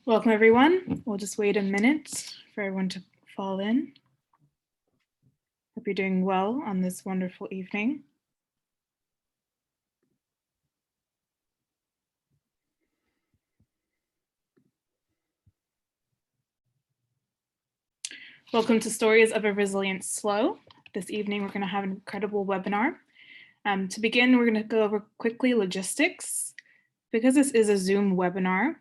Welcome, everyone. We'll just wait a minute for everyone to fall in. Hope you're doing well on this wonderful evening. Welcome to Stories of a Resilient SLO. This evening, we're going to have an incredible webinar. To begin, we're going to go over quickly logistics. Because this is a Zoom webinar,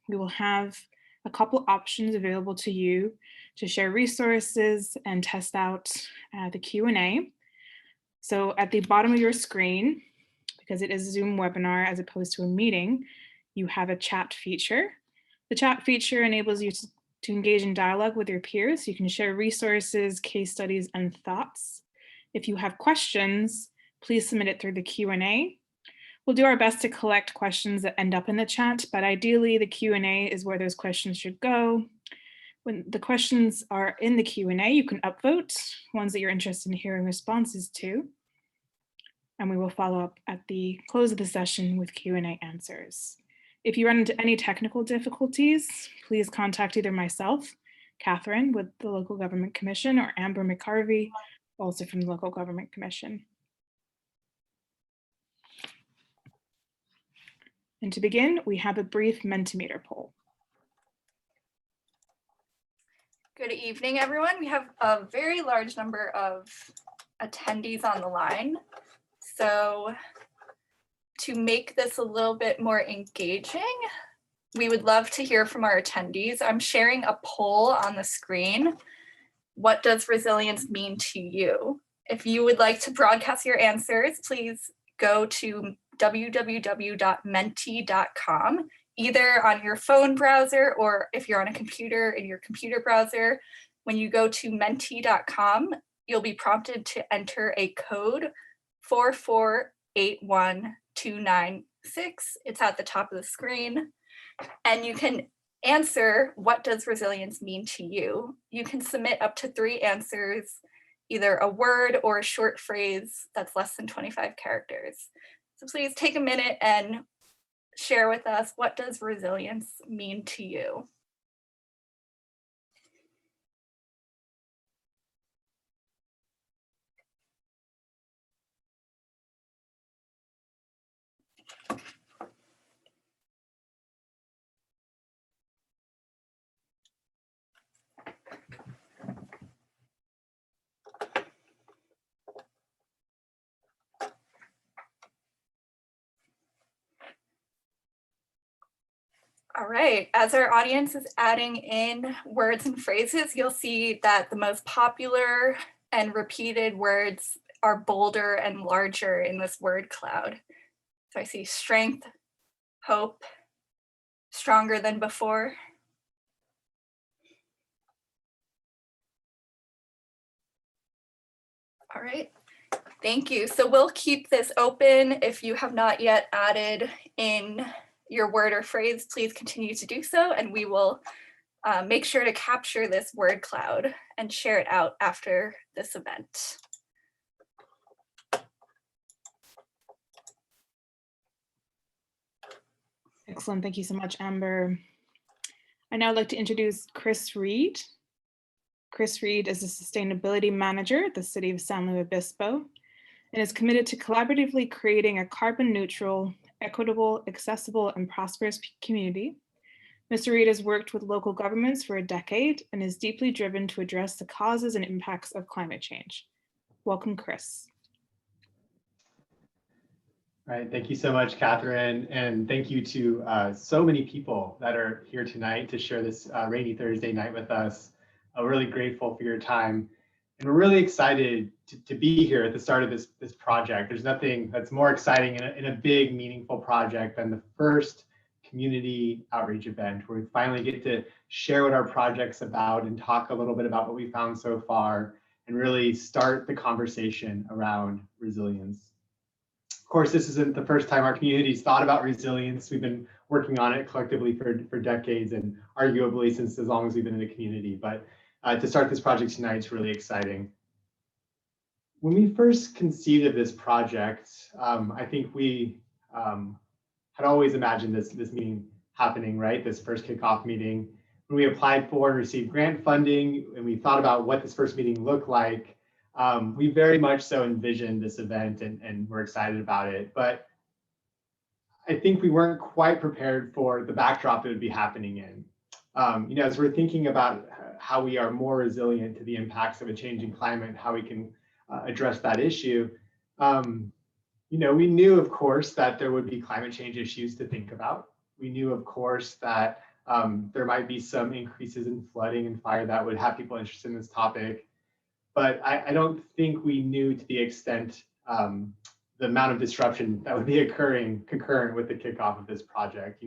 we will have a couple options available to you to share resources and test out the Q&A. So at the bottom of your screen, because it is a Zoom webinar as opposed to a meeting, you have a chat feature. The chat feature enables you to engage in dialogue with your peers. You can share resources, case studies, and thoughts. If you have questions, please submit it through the Q&A. We'll do our best to collect questions that end up in the chat, but ideally the Q&A is where those questions should go. When the questions are in the Q&A, you can upvote ones that you're interested in hearing responses to. And we will follow up at the close of the session with Q&A answers. If you run into any technical difficulties, please contact either myself, Catherine with the Local Government Commission, or Amber McCarvey, also from the Local Government Commission. And to begin, we have a brief Mentimeter poll. Good evening, everyone. We have a very large number of attendees on the line. So to make this a little bit more engaging, we would love to hear from our attendees. I'm sharing a poll on the screen. What does resilience mean to you? If you would like to broadcast your answers, please go to www.menti.com, either on your phone browser or if you're on a computer in your computer browser. When you go to menti.com, you'll be prompted to enter a code 4481296. It's at the top of the screen. And you can answer, what does resilience mean to you? You can submit up to 3 answers, either a word or a short phrase that's less than 25 characters. So please take a minute and share with us, what does resilience mean to you? All right, as our audience is adding in words and phrases, you'll see that the most popular and repeated words are bolder and larger in this word cloud. So I see strength, hope, stronger than before. All right, thank you. So we'll keep this open. If you have not yet added in your word or phrase, please continue to do so, and we will make sure to capture this word cloud and share it out after this event. Excellent, thank you so much, Amber. I'd now like to introduce Chris Reed. Chris Reed is a sustainability manager at the City of San Luis Obispo and is committed to collaboratively creating a carbon neutral, equitable, accessible, and prosperous community. Mr. Reed has worked with local governments for a decade and is deeply driven to address the causes and impacts of climate change. Welcome, Chris. All right, thank you so much, Catherine, and thank you to so many people that are here tonight to share this rainy Thursday night with us. I'm really grateful for your time, and we're really excited to be here at the start of this project. There's nothing that's more exciting in a big, meaningful project than the first community outreach event, where we finally get to share what our project's about and talk a little bit about what we found so far, and really start the conversation around resilience. Of course, this isn't the first time our community's thought about resilience. We've been working on it collectively for decades, and arguably since as long as we've been in the community. But to start this project tonight is really exciting. When we first conceived of this project, I think we had always imagined this meeting happening, right? This first kickoff meeting. When we applied for and received grant funding and we thought about what this first meeting looked like, we very much so envisioned this event and we're excited about it. But I think we weren't quite prepared for the backdrop it would be happening in. As we're thinking about how we are more resilient to the impacts of a changing climate, how we can address that issue, we knew, of course, that there would be climate change issues to think about. We knew, of course, that there might be some increases in flooding and fire that would have people interested in this topic. But I don't think we knew to the extent the amount of disruption that would be occurring concurrent with the kickoff of this project.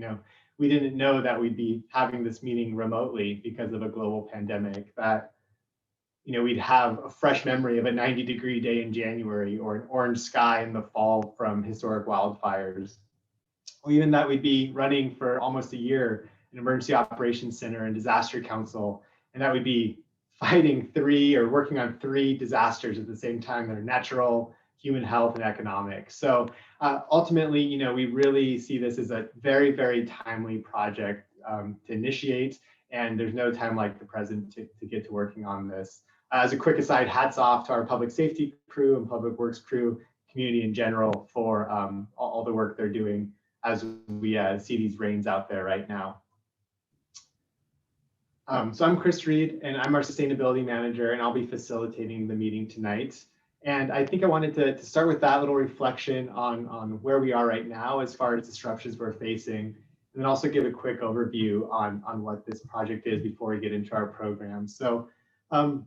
We didn't know that we'd be having this meeting remotely because of a global pandemic, that we'd have a fresh memory of a 90-degree day in January or an orange sky in the fall from historic wildfires, or even that we'd be running for almost a year an emergency operations center and disaster council, and that we'd be fighting working on three disasters at the same time that are natural, human health, and economic. So ultimately, we really see this as a very, very timely project to initiate, and there's no time like the present to get to working on this. As a quick aside, hats off to our public safety crew and public works crew, community in general, for all the work they're doing as we see these rains out there right now. So I'm Chris Reed, and I'm our sustainability manager, and I'll be facilitating the meeting tonight. And I think I wanted to start with that little reflection on where we are right now as far as disruptions we're facing, and then also give a quick overview on what this project is before we get into our program. So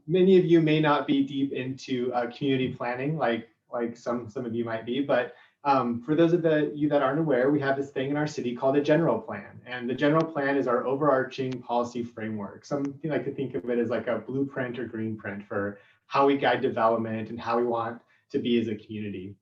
many of you may not be deep into community planning like some of you might be, but for those of you that aren't aware, we have this thing in our city called a general plan. And the general plan is our overarching policy framework. Some like to think of it as like a blueprint or green print for how we guide development and how we want to be as a community.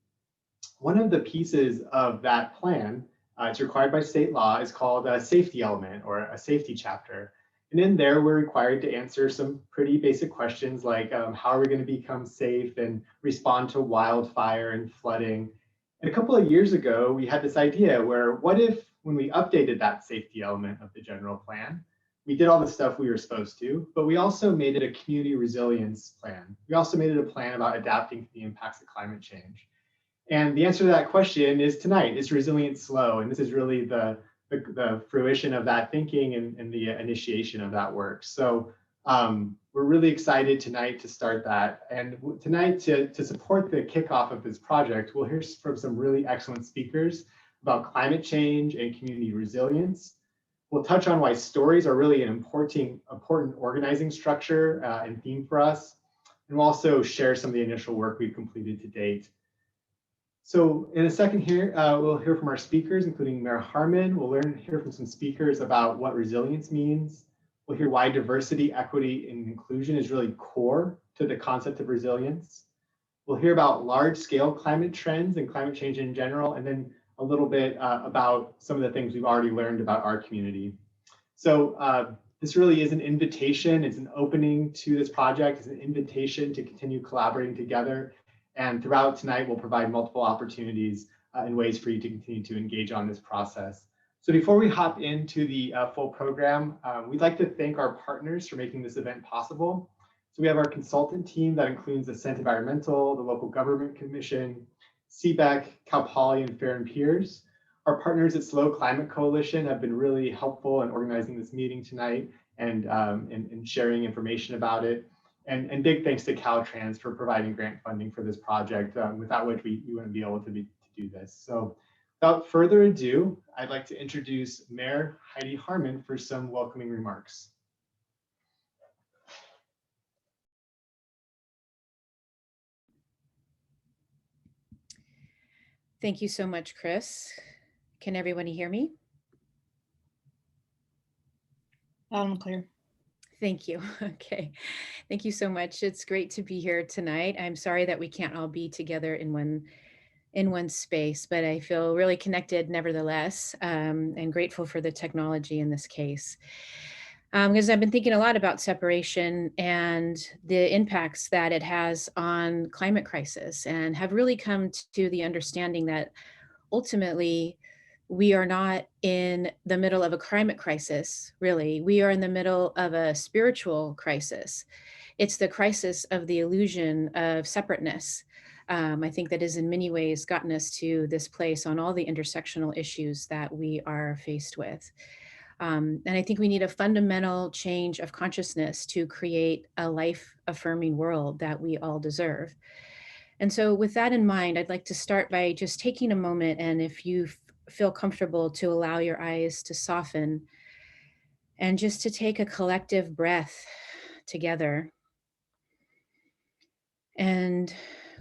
One of the pieces of that plan, it's required by state law, is called a safety element or a safety chapter. And in there, we're required to answer some pretty basic questions like how are we going to become safe and respond to wildfire and flooding. And a couple of years ago, we had this idea where what if when we updated that safety element of the general plan, we did all the stuff we were supposed to, but we also made it a community resilience plan. We also made it a plan about adapting to the impacts of climate change. And the answer to that question is tonight. It's Resilient SLO. And this is really the fruition of that thinking and the initiation of that work. So we're really excited tonight to start that. And tonight, to support the kickoff of this project, we'll hear from some really excellent speakers about climate change and community resilience. We'll touch on why stories are really an important organizing structure and theme for us. And we'll also share some of the initial work we've completed to date. So in a second here, we'll hear from our speakers, including Mayor Harmon. We'll hear from some speakers about what resilience means. We'll hear why diversity, equity, and inclusion is really core to the concept of resilience. We'll hear about large-scale climate trends and climate change in general, and then a little bit about some of the things we've already learned about our community. So this really is an invitation. It's an opening to this project. It's an invitation to continue collaborating together. And throughout tonight, we'll provide multiple opportunities and ways for you to continue to engage on this process. So before we hop into the full program, we'd like to thank our partners for making this event possible. So we have our consultant team that includes Ascent Environmental, the Local Government Commission, CBEC, Cal Poly, and Fair and Peers. Our partners at SLO Climate Coalition have been really helpful in organizing this meeting tonight and sharing information about it. And big thanks to Caltrans for providing grant funding for this project, without which we wouldn't be able to do this. So without further ado, I'd like to introduce Mayor Heidi Harmon for some welcoming remarks. Thank you so much, Chris. Can everybody hear me? Loud and clear. Thank you. Okay. Thank you so much. It's great to be here tonight. I'm sorry that we can't all be together in one space, but I feel really connected nevertheless, and grateful for the technology in this case. Because I've been thinking a lot about separation and the impacts that it has on climate crisis, and have really come to the understanding that ultimately We are not in the middle of a climate crisis, really. We are in the middle of a spiritual crisis. It's the crisis of the illusion of separateness. I think that has in many ways gotten us to this place on all the intersectional issues that we are faced with. And I think we need a fundamental change of consciousness to create a life affirming world that we all deserve. And so, with that in mind, I'd like to start by just taking a moment, and if you feel comfortable, to allow your eyes to soften and just to take a collective breath together. And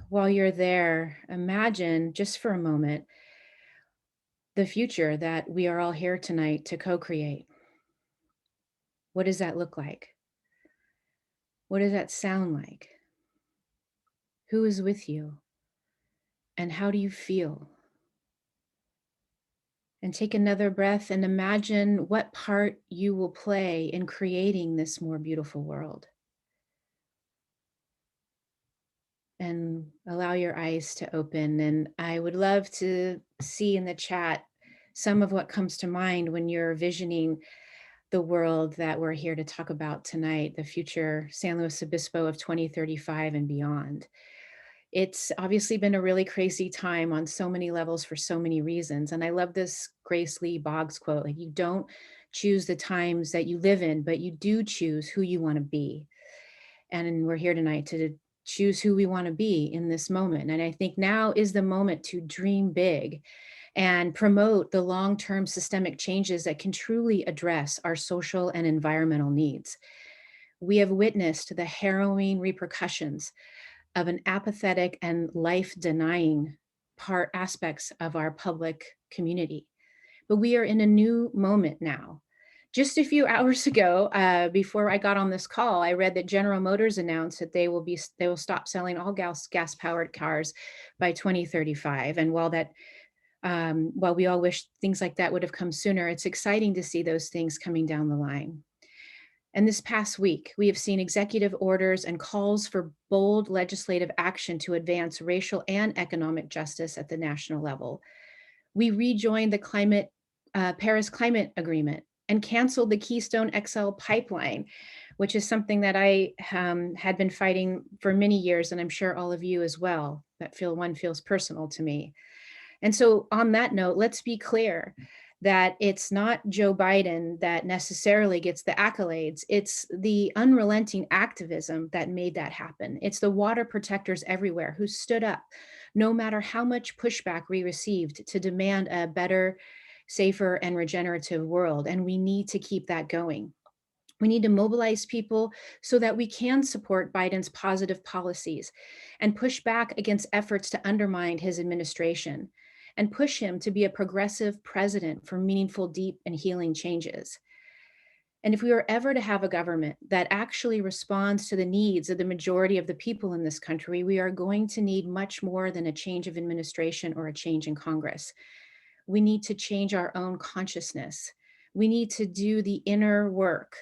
while you're there, imagine just for a moment the future that we are all here tonight to co create. What does that look like? What does that sound like? Who is with you? And how do you feel? And take another breath and imagine what part you will play in creating this more beautiful world. And allow your eyes to open. And I would love to see in the chat some of what comes to mind when you're visioning the world that we're here to talk about tonight, the future San Luis Obispo of 2035 and beyond. It's obviously been a really crazy time on so many levels for so many reasons. And I love this Grace Lee Boggs quote, like, you don't choose the times that you live in, but you do choose who you want to be. And we're here tonight to choose who we want to be in this moment. And I think now is the moment to dream big and promote the long-term systemic changes that can truly address our social and environmental needs. We have witnessed the harrowing repercussions of an apathetic and life-denying aspects of our public community. But we are in a new moment now. Just a few hours ago, before I got on this call, I read that General Motors announced that they will stop selling all gas-powered cars by 2035. And while we all wish things like that would have come sooner, it's exciting to see those things coming down the line. And this past week, we have seen executive orders and calls for bold legislative action to advance racial and economic justice at the national level. We rejoined the Paris Climate Agreement and canceled the Keystone XL pipeline, which is something that I had been fighting for many years, and I'm sure all of you as well. That feels personal to me. And so on that note, let's be clear that it's not Joe Biden that necessarily gets the accolades. It's the unrelenting activism that made that happen. It's the water protectors everywhere who stood up, no matter how much pushback we received, to demand a better, safer, and regenerative world. And we need to keep that going. We need to mobilize people so that we can support Biden's positive policies and push back against efforts to undermine his administration, and push him to be a progressive president for meaningful, deep, and healing changes. And if we are ever to have a government that actually responds to the needs of the majority of the people in this country, we are going to need much more than a change of administration or a change in Congress. We need to change our own consciousness. We need to do the inner work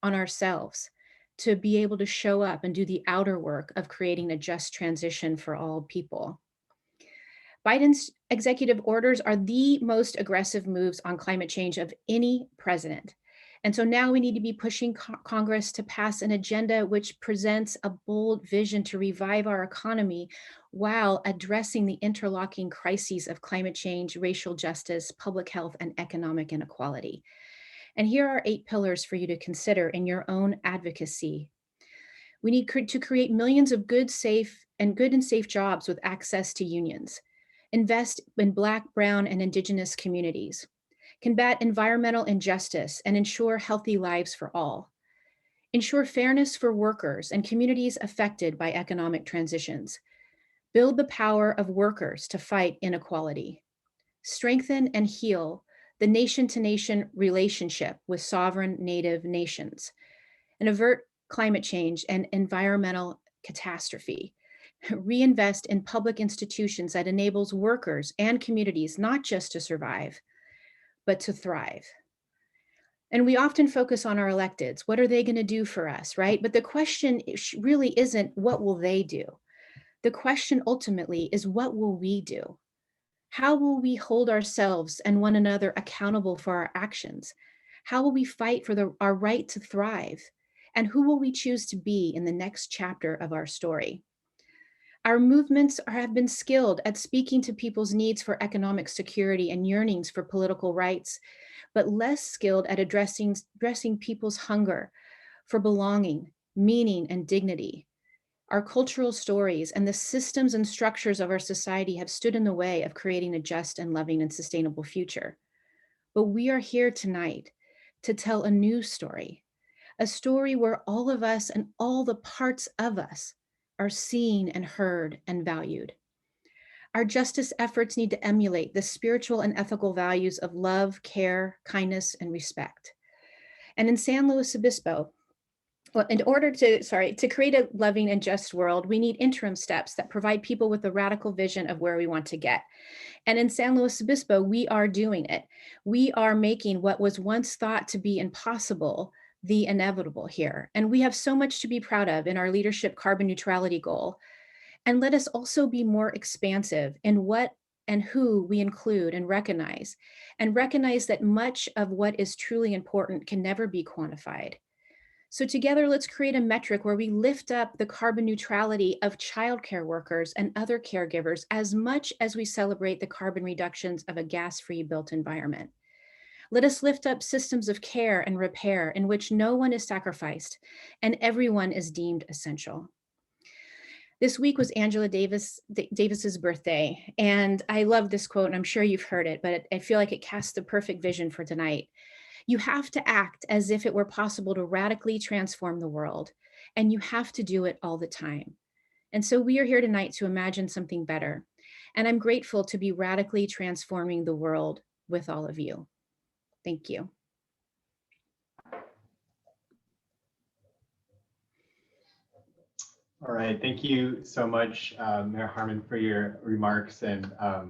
on ourselves to be able to show up and do the outer work of creating a just transition for all people. Biden's executive orders are the most aggressive moves on climate change of any president. And so now we need to be pushing Congress to pass an agenda which presents a bold vision to revive our economy while addressing the interlocking crises of climate change, racial justice, public health, and economic inequality. And here are 8 pillars for you to consider in your own advocacy. We need to create millions of good and safe jobs with access to unions. Invest in Black, Brown, and Indigenous communities. Combat environmental injustice and ensure healthy lives for all. Ensure fairness for workers and communities affected by economic transitions. Build the power of workers to fight inequality. Strengthen and heal the nation-to-nation relationship with sovereign native nations, and avert climate change and environmental catastrophe. Reinvest in public institutions that enables workers and communities not just to survive, but to thrive. And we often focus on our electeds. What are they going to do for us, right? But the question really isn't what will they do? The question ultimately is what will we do? How will we hold ourselves and one another accountable for our actions? How will we fight for our right to thrive? And who will we choose to be in the next chapter of our story? Our movements have been skilled at speaking to people's needs for economic security and yearnings for political rights, but less skilled at addressing people's hunger for belonging, meaning, and dignity. Our cultural stories and the systems and structures of our society have stood in the way of creating a just and loving and sustainable future. But we are here tonight to tell a new story, a story where all of us and all the parts of us are seen and heard and valued. Our justice efforts need to emulate the spiritual and ethical values of love, care, kindness, and respect. And in San Luis Obispo, well, in order to create a loving and just world, we need interim steps that provide people with a radical vision of where we want to get. And in San Luis Obispo, we are doing it. We are making what was once thought to be impossible the inevitable here. And we have so much to be proud of in our leadership carbon neutrality goal. And let us also be more expansive in what and who we include and recognize that much of what is truly important can never be quantified. So together, let's create a metric where we lift up the carbon neutrality of childcare workers and other caregivers as much as we celebrate the carbon reductions of a gas-free built environment. Let us lift up systems of care and repair in which no one is sacrificed and everyone is deemed essential. This week was Angela Davis's birthday, and I love this quote, and I'm sure you've heard it, but I feel like it casts the perfect vision for tonight. You have to act as if it were possible to radically transform the world, and you have to do it all the time. And so we are here tonight to imagine something better, and I'm grateful to be radically transforming the world with all of you. Thank you. All right, thank you so much, Mayor Harmon, for your remarks. And as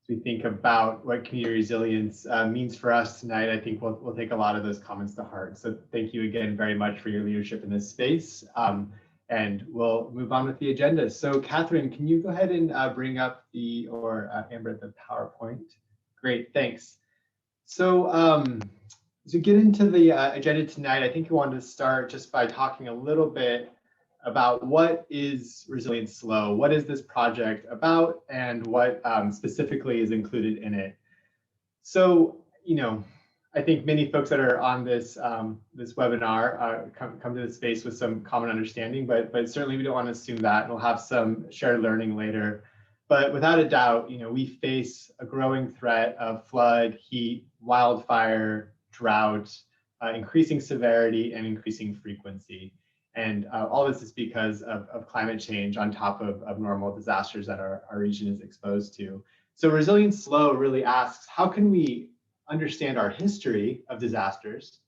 we think about what community resilience means for us tonight, I think we'll take a lot of those comments to heart. So thank you again very much for your leadership in this space. And we'll move on with the agenda. So Catherine, can you go ahead and bring up Amber, the PowerPoint? Great, thanks. So as we get into the agenda tonight, I think we wanted to start just by talking a little bit about what is Resilience SLO, what is this project about, and what specifically is included in it. So, I think many folks that are on this this webinar come to the space with some common understanding, but certainly we don't want to assume that, and we'll have some shared learning later. But without a doubt, we face a growing threat of flood, heat, wildfire, drought, increasing severity, and increasing frequency. And all this is because of climate change on top of normal disasters that our region is exposed to. So Resilience SLO really asks, how can we understand our history of disasters?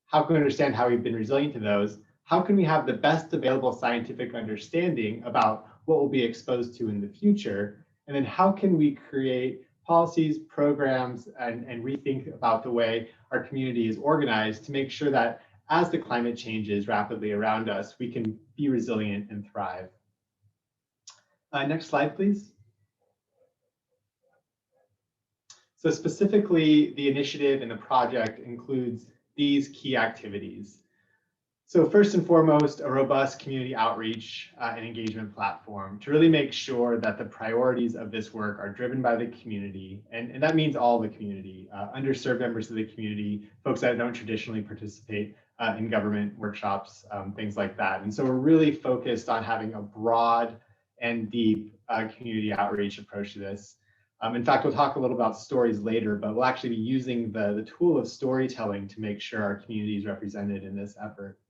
How can we understand how we've been resilient to those? How can we have the best available scientific understanding about what we'll be exposed to in the future? And then how can we create policies, programs, and rethink about the way our community is organized to make sure that as the climate changes rapidly around us, we can be resilient and thrive. Next slide, please. So specifically, the initiative and the project includes these key activities. So first and foremost, a robust community outreach and engagement platform to really make sure that the priorities of this work are driven by the community. And that means all the community, underserved members of the community, folks that don't traditionally participate in government workshops, things like that. And so we're really focused on having a broad and deep community outreach approach to this. In fact, we'll talk a little about stories later, but we'll actually be using the tool of storytelling to make sure our community is represented in this effort.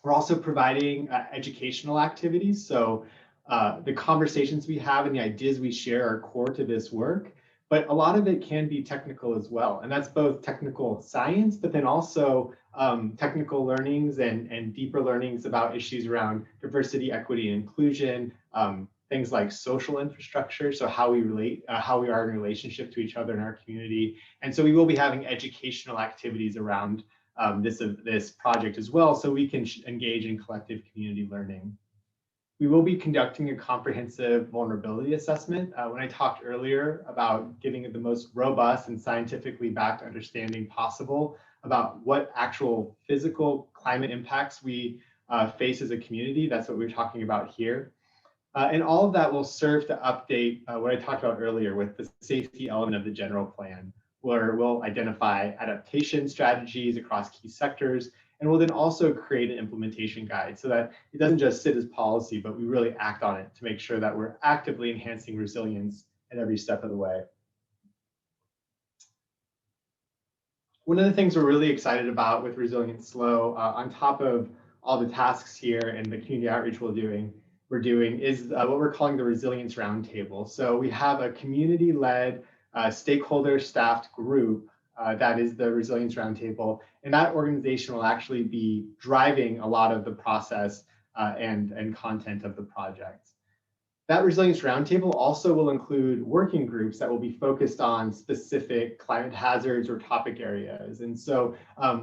We're also providing educational activities. So the conversations we have and the ideas we share are core to this work, but a lot of it can be technical as well. And that's both technical science, but then also technical learnings and deeper learnings about issues around diversity, equity, and inclusion, things like social infrastructure, so how we relate, how we are in relationship to each other in our community. And so we will be having educational activities around this project as well, so we can engage in collective community learning. We will be conducting a comprehensive vulnerability assessment. When I talked earlier about getting the most robust and scientifically backed understanding possible about what actual physical climate impacts we face as a community, that's what we're talking about here. And all of that will serve to update what I talked about earlier with the safety element of the general plan, where we'll identify adaptation strategies across key sectors, and we'll then also create an implementation guide so that it doesn't just sit as policy, but we really act on it to make sure that we're actively enhancing resilience at every step of the way. One of the things we're really excited about with Resilience SLO, on top of all the tasks here and the community outreach we're doing is what we're calling the Resilience Roundtable. So we have a community-led, stakeholder staffed group that is the Resilience Roundtable, and that organization will actually be driving a lot of the process and content of the project. That Resilience Roundtable also will include working groups that will be focused on specific climate hazards or topic areas. And so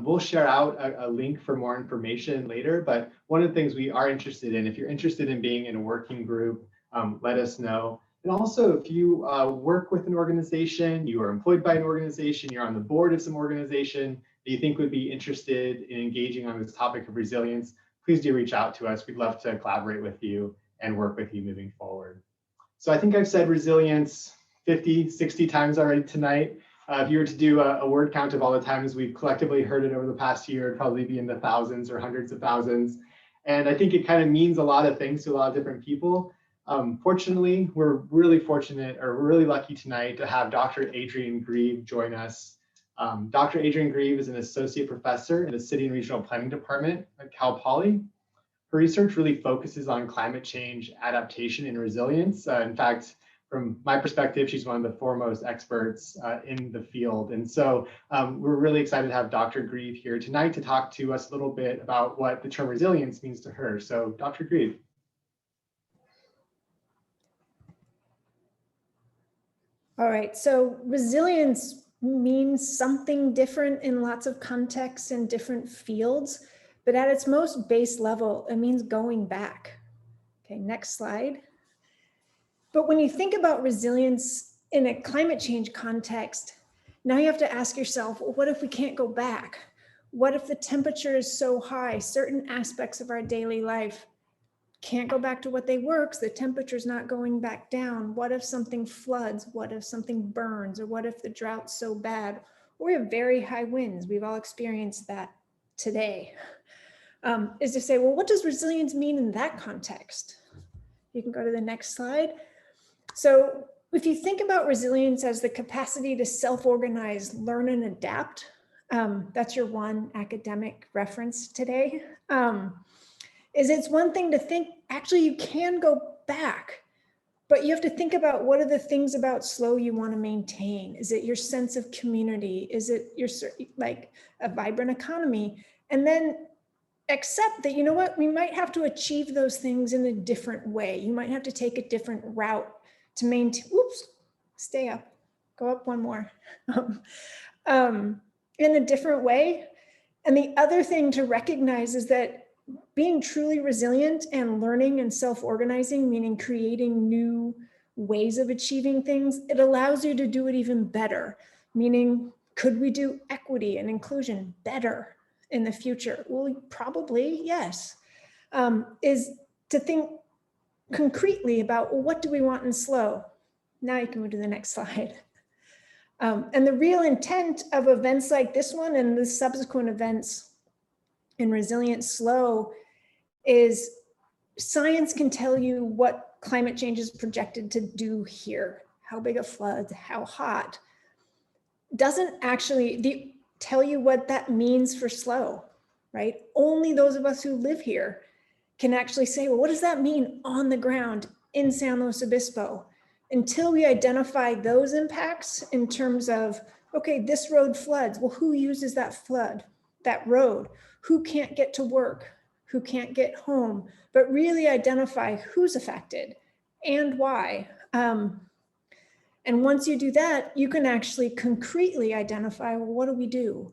we'll share out a link for more information later, but one of the things we are interested in, if you're interested in being in a working group, let us know. And also, if you work with an organization, you are employed by an organization, you're on the board of some organization that you think would be interested in engaging on this topic of resilience, please do reach out to us. We'd love to collaborate with you and work with you moving forward. So I think I've said resilience 50, 60 times already tonight. If you were to do a word count of all the times we've collectively heard it over the past year, it'd probably be in the thousands or hundreds of thousands. And I think it kind of means a lot of things to a lot of different people. Fortunately, we're really fortunate, or we're really lucky tonight to have Dr. Adrienne Grieve join us. Dr. Adrienne Grieve is an associate professor in the City and Regional Planning Department at Cal Poly. Her research really focuses on climate change, adaptation, and resilience. In fact, from my perspective, she's one of the foremost experts in the field. And so we're really excited to have Dr. Grieve here tonight to talk to us a little bit about what the term resilience means to her. So Dr. Grieve. All right, so resilience means something different in lots of contexts and different fields. But at its most base level, it means going back. Okay, next slide. But when you think about resilience in a climate change context, now you have to ask yourself, well, what if we can't go back? What if the temperature is so high, certain aspects of our daily life can't go back to what they were because the temperature's not going back down? What if something floods? What if something burns? Or what if the drought's so bad? Or we have very high winds. We've all experienced that today. Is to say, well, what does resilience mean in that context? You can go to the next slide. So if you think about resilience as the capacity to self-organize, learn, and adapt, that's your one academic reference today, is it's one thing to think, actually, you can go back, but you have to think about what are the things about SLO you want to maintain? Is it your sense of community? Is it your, like, a vibrant economy? And then accept that, you know what, we might have to achieve those things in a different way. You might have to take a different route to maintain, oops, stay up, go up one more, in a different way. And the other thing to recognize is that being truly resilient and learning and self-organizing, meaning creating new ways of achieving things, it allows you to do it even better. Meaning, could we do equity and inclusion better in the future? Well, probably, yes. Is to think concretely about, well, what do we want in SLO? Now you can move to the next slide. And the real intent of events like this one and the subsequent events in Resilient SLO is science can tell you what climate change is projected to do here, how big a flood, how hot. Doesn't actually tell you what that means for SLO, right? Only those of us who live here can actually say, well, what does that mean on the ground in San Luis Obispo? Until we identify those impacts in terms of, okay, this road floods. Well, who uses that road? Who can't get to work? Who can't get home? But really identify who's affected and why. And once you do that, you can actually concretely identify, well, what do we do?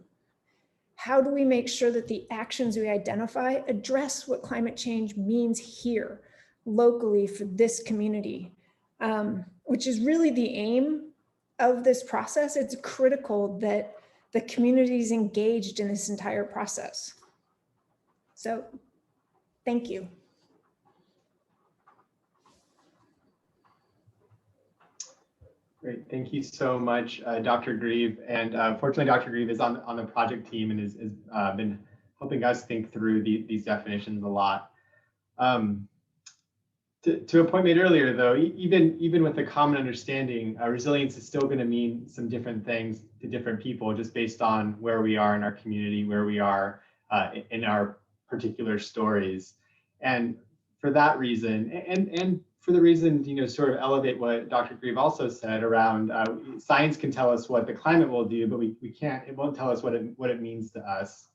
How do we make sure that the actions we identify address what climate change means here? locally for this community, which is really the aim of this process. It's critical that the community is engaged in this entire process. So thank you. Great, thank you so much, Dr. Grieve. And fortunately, Dr. Grieve is on the project team and has been helping us think through these definitions a lot. To a point made earlier, though, even with the common understanding, resilience is still going to mean some different things to different people, just based on where we are in our community, where we are in our particular stories. And for that reason, and for the reason, sort of elevate what Dr. Grieve also said around science can tell us what the climate will do, but we can't, it won't tell us what it means to us.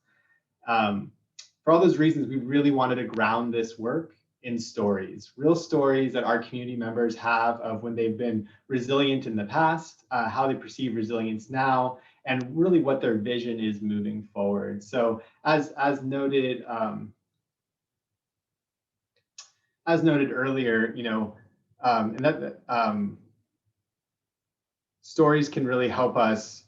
For all those reasons, we really wanted to ground this work in stories, real stories that our community members have of when they've been resilient in the past, how they perceive resilience now, and really what their vision is moving forward. So as noted earlier, stories can really help us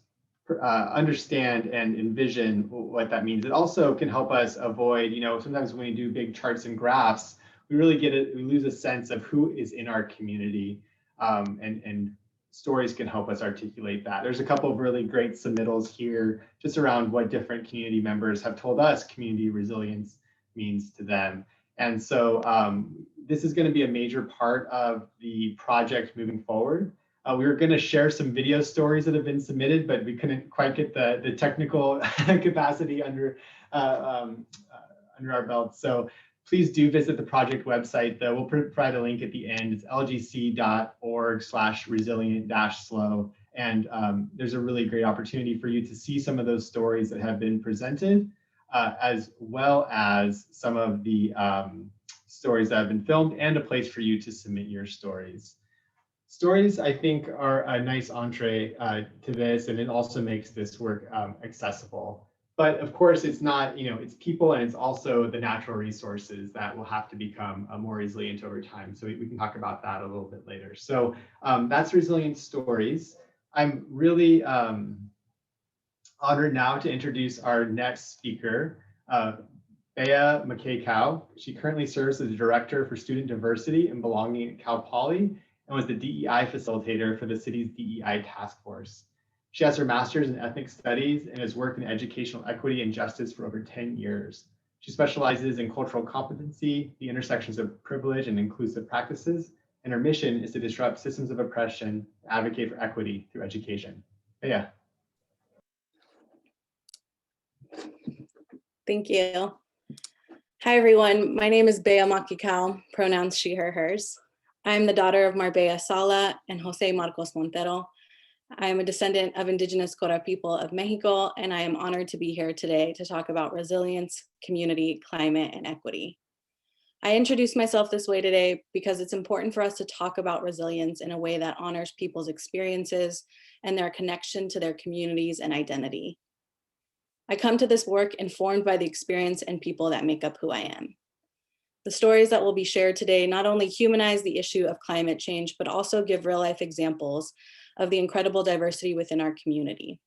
understand and envision what that means. It also can help us avoid, sometimes when we do big charts and graphs, we really we lose a sense of who is in our community, and stories can help us articulate that. There's a couple of really great submittals here just around what different community members have told us community resilience means to them. And so this is going to be a major part of the project moving forward. We were going to share some video stories that have been submitted, but we couldn't quite get the technical capacity under our belts. So please do visit the project website, though. We'll provide a link at the end. It's lgc.org/resilient-SLO. And there's a really great opportunity for you to see some of those stories that have been presented, as well as some of the stories that have been filmed, and a place for you to submit your stories. Stories, I think, are a nice entree to this, and it also makes this work accessible. But of course, it's not, it's people, and it's also the natural resources that will have to become more resilient over time. So we can talk about that a little bit later. So that's Resilient Stories. I'm really honored now to introduce our next speaker, Bea McKay-Cow. She currently serves as the Director for Student Diversity and Belonging at Cal Poly, and was the DEI facilitator for the city's DEI task force. She has her master's in ethnic studies and has worked in educational equity and justice for over 10 years. She specializes in cultural competency, the intersections of privilege and inclusive practices, and her mission is to disrupt systems of oppression, and advocate for equity through education. Bea. Thank you. Hi, everyone. My name is Bea McKay-Cow, pronouns she, her, hers. I'm the daughter of Marbella Sala and Jose Marcos Montero. I am a descendant of Indigenous Cora people of Mexico, and I am honored to be here today to talk about resilience, community, climate, and equity. I introduce myself this way today because it's important for us to talk about resilience in a way that honors people's experiences and their connection to their communities and identity. I come to this work informed by the experience and people that make up who I am. The stories that will be shared today not only humanize the issue of climate change, but also give real life examples of the incredible diversity within our community.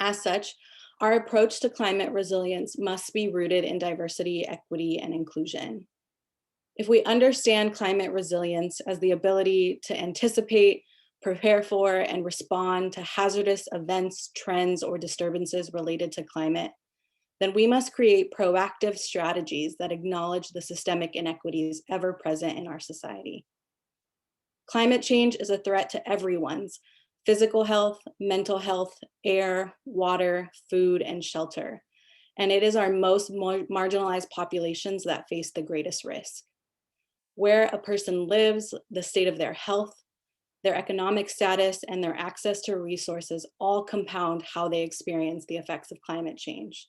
As such, our approach to climate resilience must be rooted in diversity, equity, and inclusion. If we understand climate resilience as the ability to anticipate, prepare for, and respond to hazardous events, trends, or disturbances related to climate, then we must create proactive strategies that acknowledge the systemic inequities ever present in our society. Climate change is a threat to everyone's physical health, mental health, air, water, food, and shelter. And it is our most marginalized populations that face the greatest risk. Where a person lives, the state of their health, their economic status, and their access to resources all compound how they experience the effects of climate change.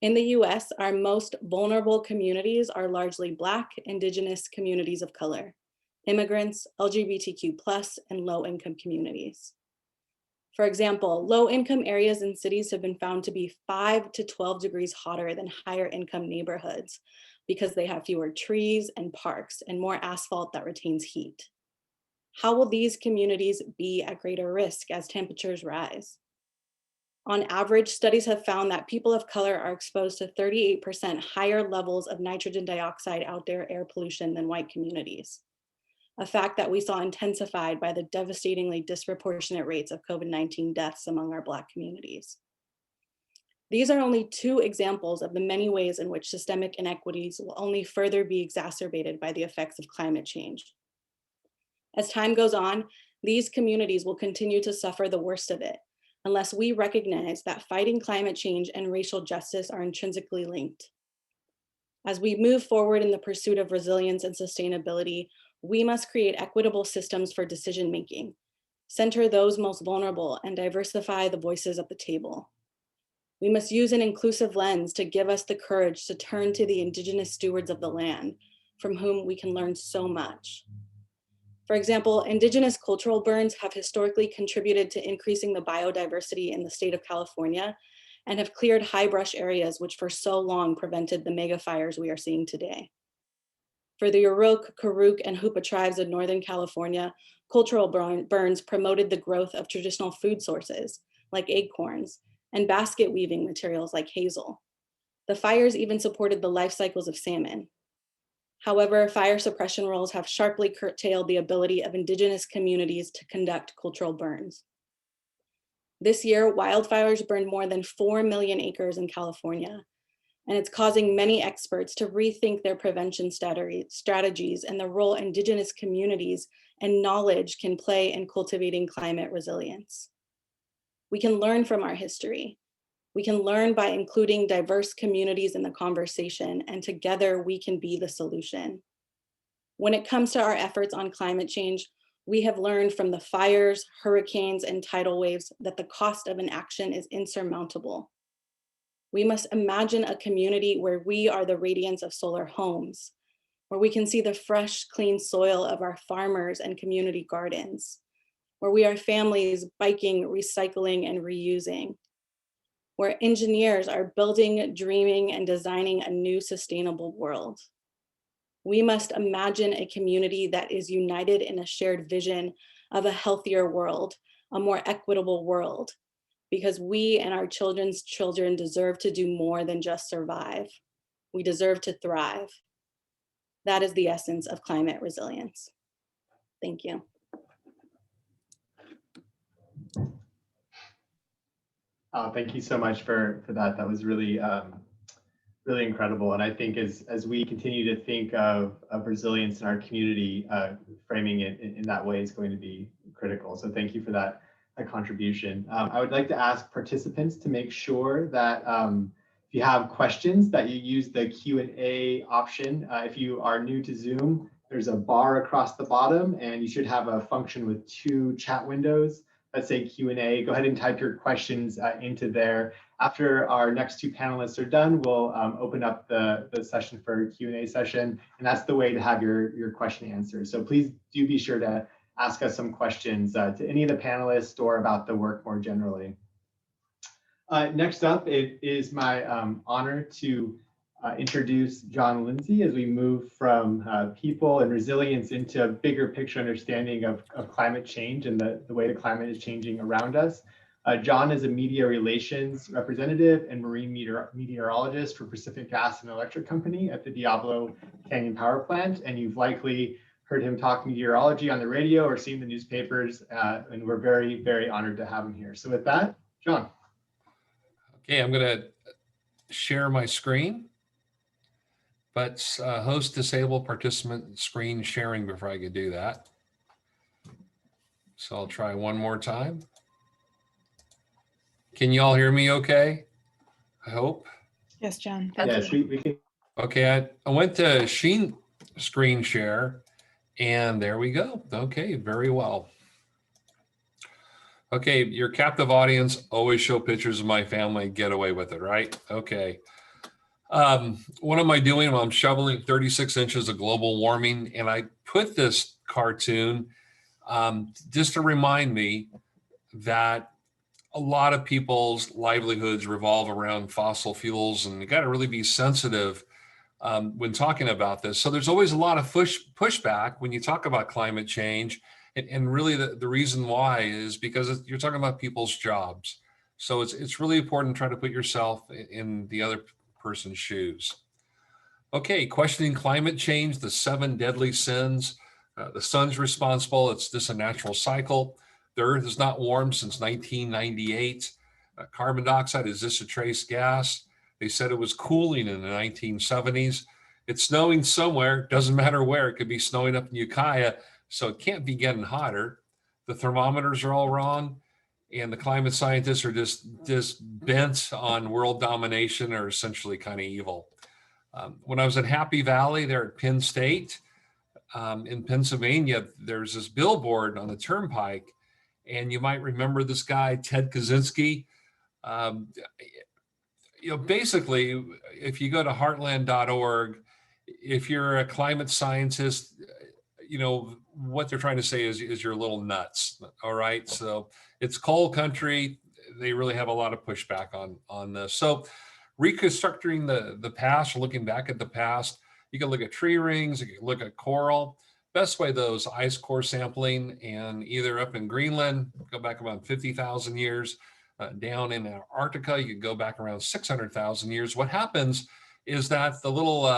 In the US, our most vulnerable communities are largely Black, Indigenous communities of color, immigrants, LGBTQ+, and low-income communities. For example, low-income areas in cities have been found to be 5 to 12 degrees hotter than higher income neighborhoods, because they have fewer trees and parks and more asphalt that retains heat. How will these communities be at greater risk as temperatures rise? On average, studies have found that people of color are exposed to 38% higher levels of nitrogen dioxide outdoor air pollution than white communities, a fact that we saw intensified by the devastatingly disproportionate rates of COVID-19 deaths among our Black communities. These are only two examples of the many ways in which systemic inequities will only further be exacerbated by the effects of climate change. As time goes on, these communities will continue to suffer the worst of it, unless we recognize that fighting climate change and racial justice are intrinsically linked. As we move forward in the pursuit of resilience and sustainability, we must create equitable systems for decision-making, center those most vulnerable, and diversify the voices at the table. We must use an inclusive lens to give us the courage to turn to the Indigenous stewards of the land, from whom we can learn so much. For example, Indigenous cultural burns have historically contributed to increasing the biodiversity in the state of California and have cleared high brush areas which for so long prevented the mega fires we are seeing today. For the Yurok, Karuk, and Hupa tribes of Northern California, cultural burns promoted the growth of traditional food sources like acorns and basket weaving materials like hazel. The fires even supported the life cycles of salmon. However, fire suppression rules have sharply curtailed the ability of Indigenous communities to conduct cultural burns. This year, wildfires burned more than 4 million acres in California, and it's causing many experts to rethink their prevention strategies and the role Indigenous communities and knowledge can play in cultivating climate resilience. We can learn from our history. We can learn by including diverse communities in the conversation, and together we can be the solution. When it comes to our efforts on climate change, we have learned from the fires, hurricanes, and tidal waves that the cost of inaction is insurmountable. We must imagine a community where we are the radiance of solar homes, where we can see the fresh, clean soil of our farmers and community gardens, where we are families biking, recycling, and reusing, where engineers are building, dreaming, and designing a new sustainable world. We must imagine a community that is united in a shared vision of a healthier world, a more equitable world, because we and our children's children deserve to do more than just survive. We deserve to thrive. That is the essence of climate resilience. Thank you. Thank you so much for that. That was really, really incredible. And I think as we continue to think of resilience in our community, framing it in that way is going to be critical. So thank you for that contribution. I would like to ask participants to make sure that if you have questions that you use the Q&A option. If you are new to Zoom, there's a bar across the bottom and you should have a function with 2 chat windows that say Q&A. Go ahead and type your questions into there. After our next 2 panelists are done, we'll open up the session for a Q&A session, and that's the way to have your question answered. So please do be sure to ask us some questions to any of the panelists or about the work more generally. Next up, it is my honor to introduce John Lindsay as we move from people and resilience into a bigger picture understanding of climate change and the way the climate is changing around us. John is a media relations representative and marine meteorologist for Pacific Gas and Electric Company at the Diablo Canyon Power Plant. And you've likely heard him talk meteorology on the radio or seen the newspapers. And we're very, very honored to have him here. So with that, John. Okay, I'm going to share my screen. But host disable participant screen sharing before I could do that. So I'll try one more time. Can you all hear me okay? I hope. Yes, John. Yes, we can. Okay, I went to screen share and there we go. Okay, very well. Okay, your captive audience, always show pictures of my family, get away with it, right? Okay. What am I doing? Well, I'm shoveling 36 inches of global warming, and I put this cartoon just to remind me that a lot of people's livelihoods revolve around fossil fuels, and you got to really be sensitive when talking about this. So there's always a lot of pushback when you talk about climate change. And really the reason why is because you're talking about people's jobs. So it's really important to try to put yourself in the other person's shoes. Okay, questioning climate change, the 7 deadly sins. The sun's responsible. It's just a natural cycle. The earth is not warm since 1998. Carbon dioxide is just a trace gas. They said it was cooling in the 1970s. It's snowing somewhere, doesn't matter where. It could be snowing up in Ukiah, so it can't be getting hotter. The thermometers are all wrong, and the climate scientists are just bent on world domination, or essentially kind of evil. When I was at Happy Valley there at Penn State, in Pennsylvania, there's this billboard on the turnpike, and you might remember this guy, Ted Kaczynski. Um, basically, if you go to heartland.org, if you're a climate scientist, what they're trying to say is you're a little nuts. All right. So it's coal country. They really have a lot of pushback on this. So reconstructing the past, or looking back at the past, you can look at tree rings, you can look at coral. Best way, though, is ice core sampling, and either up in Greenland, go back about 50,000 years, down in Antarctica, you can go back around 600,000 years. What happens is that the little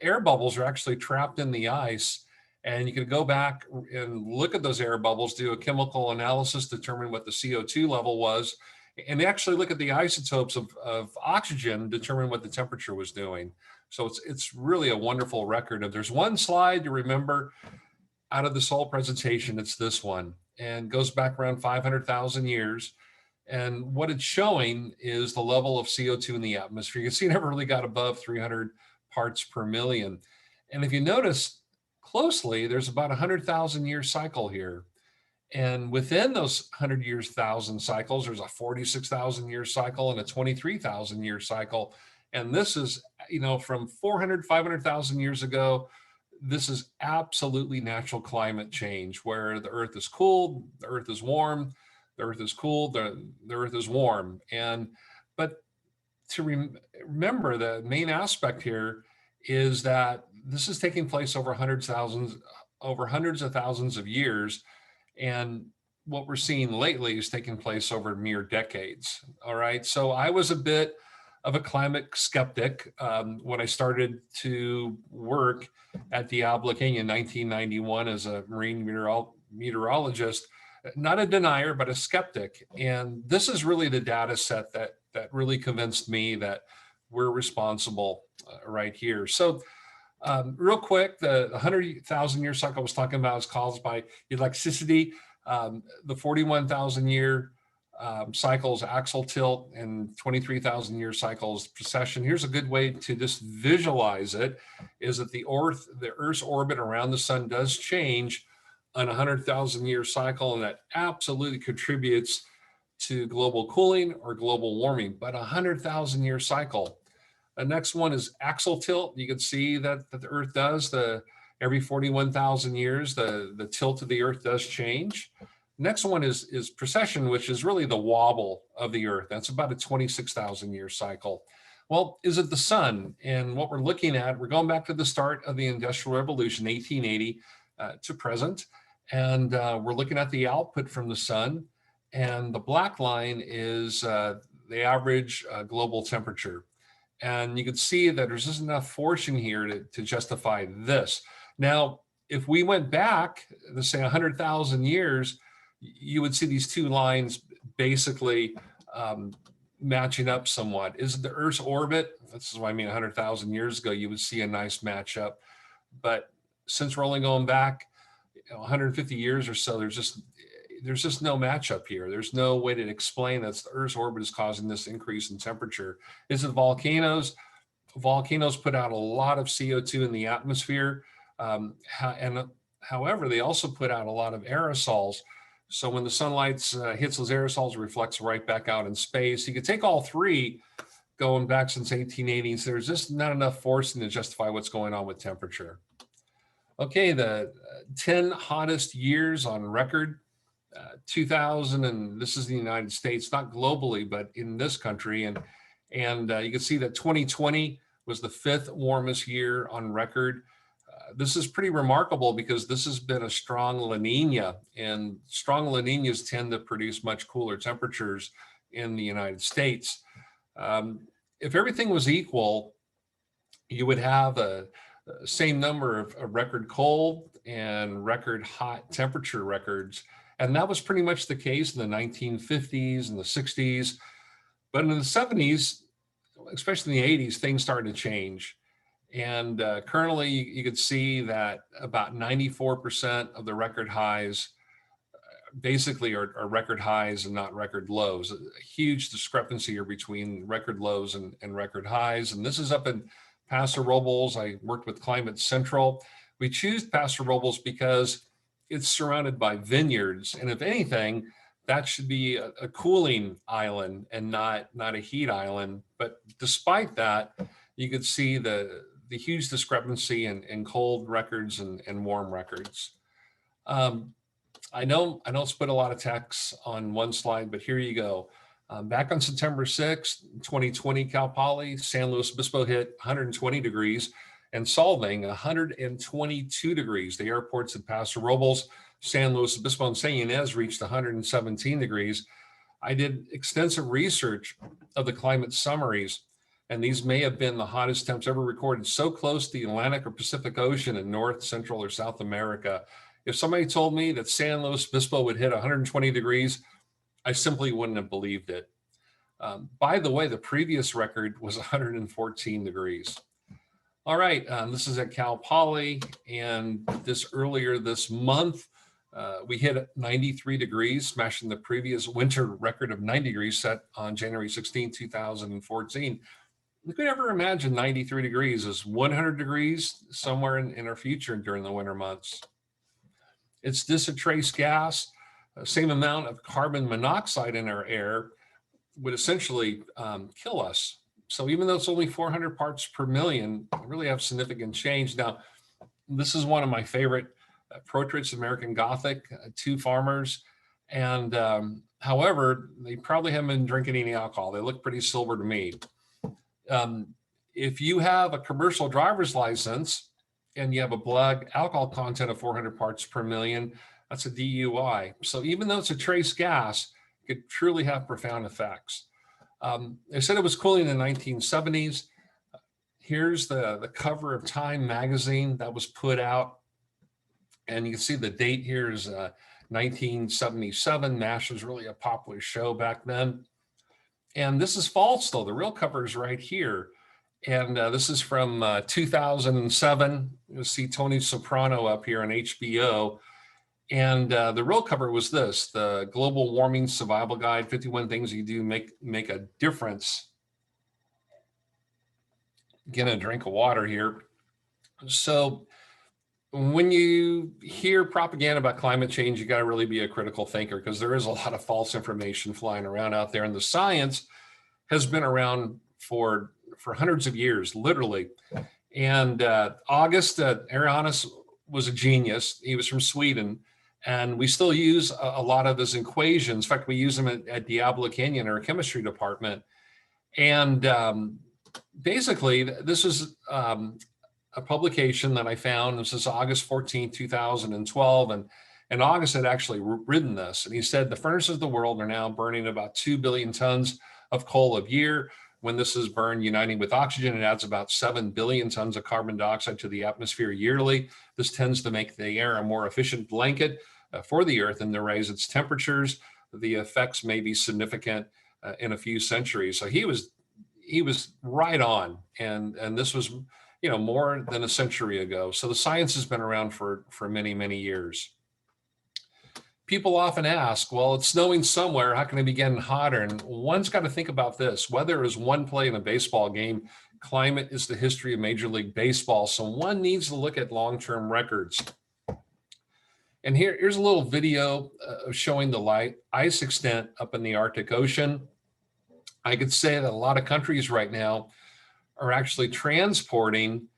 air bubbles are actually trapped in the ice, and you can go back and look at those air bubbles, do a chemical analysis, determine what the CO2 level was, and they actually look at the isotopes of oxygen, determine what the temperature was doing. So it's really a wonderful record. If there's one slide to remember out of this whole presentation, it's this one, and goes back around 500,000 years. And what it's showing is the level of CO2 in the atmosphere. You can see it never really got above 300 parts per million. And if you notice closely, there's about 100,000 year cycle here. And within those 100 years, 1,000 cycles, there's a 46,000 year cycle and a 23,000 year cycle. And this is, from 400, 500,000 years ago, this is absolutely natural climate change, where the earth is cooled, the earth is warm, the earth is cooled, the earth is warm. But to remember, the main aspect here is that this is taking place over hundreds of thousands of years. And what we're seeing lately is taking place over mere decades. All right. So I was a bit of a climate skeptic when I started to work at Diablo King in 1991 as a marine meteorologist. Not a denier, but a skeptic. And this is really the data set that really convinced me that we're responsible right here. So real quick, the 100,000 year cycle I was talking about is caused by electricity. The 41,000 year cycles axial tilt, and 23,000 year cycles precession. Here's a good way to just visualize it, is that the Earth's orbit around the sun does change on a 100,000 year cycle, and that absolutely contributes to global cooling or global warming, but 100,000 year cycle. The next one is axial tilt. You can see that the Earth does every 41,000 years, the tilt of the Earth does change. Next one is precession, which is really the wobble of the Earth. That's about a 26,000 year cycle. Well, is it the sun? And what we're looking at, we're going back to the start of the Industrial Revolution, 1880 to present. And we're looking at the output from the sun. And the black line is the average global temperature. And you can see that there's just enough force in here to justify this. Now, if we went back, let's say 100,000 years, you would see these two lines basically matching up somewhat. Is it the Earth's orbit? This is what I mean, 100,000 years ago, you would see a nice matchup. But since we're only going back 150 years or so, there's just no matchup here. There's no way to explain that the Earth's orbit is causing this increase in temperature. Is it volcanoes? Volcanoes put out a lot of CO2 in the atmosphere. And however, they also put out a lot of aerosols. So when the sunlight hits those aerosols, it reflects right back out in space. You could take all three going back since 1880. So there's just not enough force to justify what's going on with temperature. Okay, the 10 hottest years on record. 2000, and this is the United States, not globally, but in this country. And you can see that 2020 was the 5th warmest year on record. This is pretty remarkable because this has been a strong La Nina, and strong La Ninas tend to produce much cooler temperatures in the United States. If everything was equal, you would have a same number of record cold and record hot temperature records. And that was pretty much the case in the 1950s and the 60s. But in the 70s, especially in the 80s, things started to change. And currently, you could see that about 94% of the record highs basically are record highs and not record lows. A huge discrepancy here between record lows and record highs. And this is up in Paso Robles. I worked with Climate Central. We choose Paso Robles because it's surrounded by vineyards. And if anything, that should be a cooling island and not a heat island. But despite that, you could see the huge discrepancy in cold records and warm records. I know I don't split a lot of text on one slide, but here you go. Back on September 6th, 2020, Cal Poly, San Luis Obispo hit 120 degrees and Solvang 122 degrees. The airports at Paso Robles, San Luis Obispo, and San Ynez reached 117 degrees. I did extensive research of the climate summaries, and these may have been the hottest temps ever recorded so close to the Atlantic or Pacific Ocean in North, Central, or South America. If somebody told me that San Luis Obispo would hit 120 degrees, I simply wouldn't have believed it. By the way, the previous record was 114 degrees. All right, this is at Cal Poly, and earlier this month, we hit 93 degrees, smashing the previous winter record of 90 degrees set on January 16, 2014. You could never imagine 93 degrees as 100 degrees somewhere in our future during the winter months. It's this a trace gas, same amount of carbon monoxide in our air would essentially kill us. So even though it's only 400 parts per million, it really have significant change. Now, this is one of my favorite portraits, American Gothic, two farmers. And however, they probably haven't been drinking any alcohol. They look pretty silver to me. If you have a commercial driver's license and you have a blood alcohol content of 400 parts per million, that's a DUI. So even though it's a trace gas, it could truly have profound effects. They said it was cooling in the 1970s. Here's the cover of Time magazine that was put out. And you can see the date here is 1977. MASH was really a popular show back then. And this is false, though. The real cover is right here. And this is from 2007. You'll see Tony Soprano up here on HBO. And the real cover was this, the Global Warming Survival Guide, 51 things you do make a difference. Getting a drink of water here. So when you hear propaganda about climate change, you got to really be a critical thinker because there is a lot of false information flying around out there. And the science has been around for hundreds of years, literally. And August Arianes was a genius. He was from Sweden. And we still use a lot of his equations. In fact, we use them at Diablo Canyon, our chemistry department. And basically, this is a publication that I found. This is August 14, 2012. And August had actually written this. And he said, the furnaces of the world are now burning about 2 billion tons of coal a year. When this is burned, uniting with oxygen, it adds about 7 billion tons of carbon dioxide to the atmosphere yearly. This tends to make the air a more efficient blanket for the Earth and to raise its temperatures. The effects may be significant in a few centuries. So he was right on, and this was more than a century ago. So the science has been around for many, many years. People often ask, well, it's snowing somewhere. How can it be getting hotter? And one's got to think about this. Weather is one play in a baseball game. Climate is the history of Major League Baseball. So one needs to look at long-term records. And here's a little video showing the ice extent up in the Arctic Ocean. I could say that a lot of countries right now are actually transporting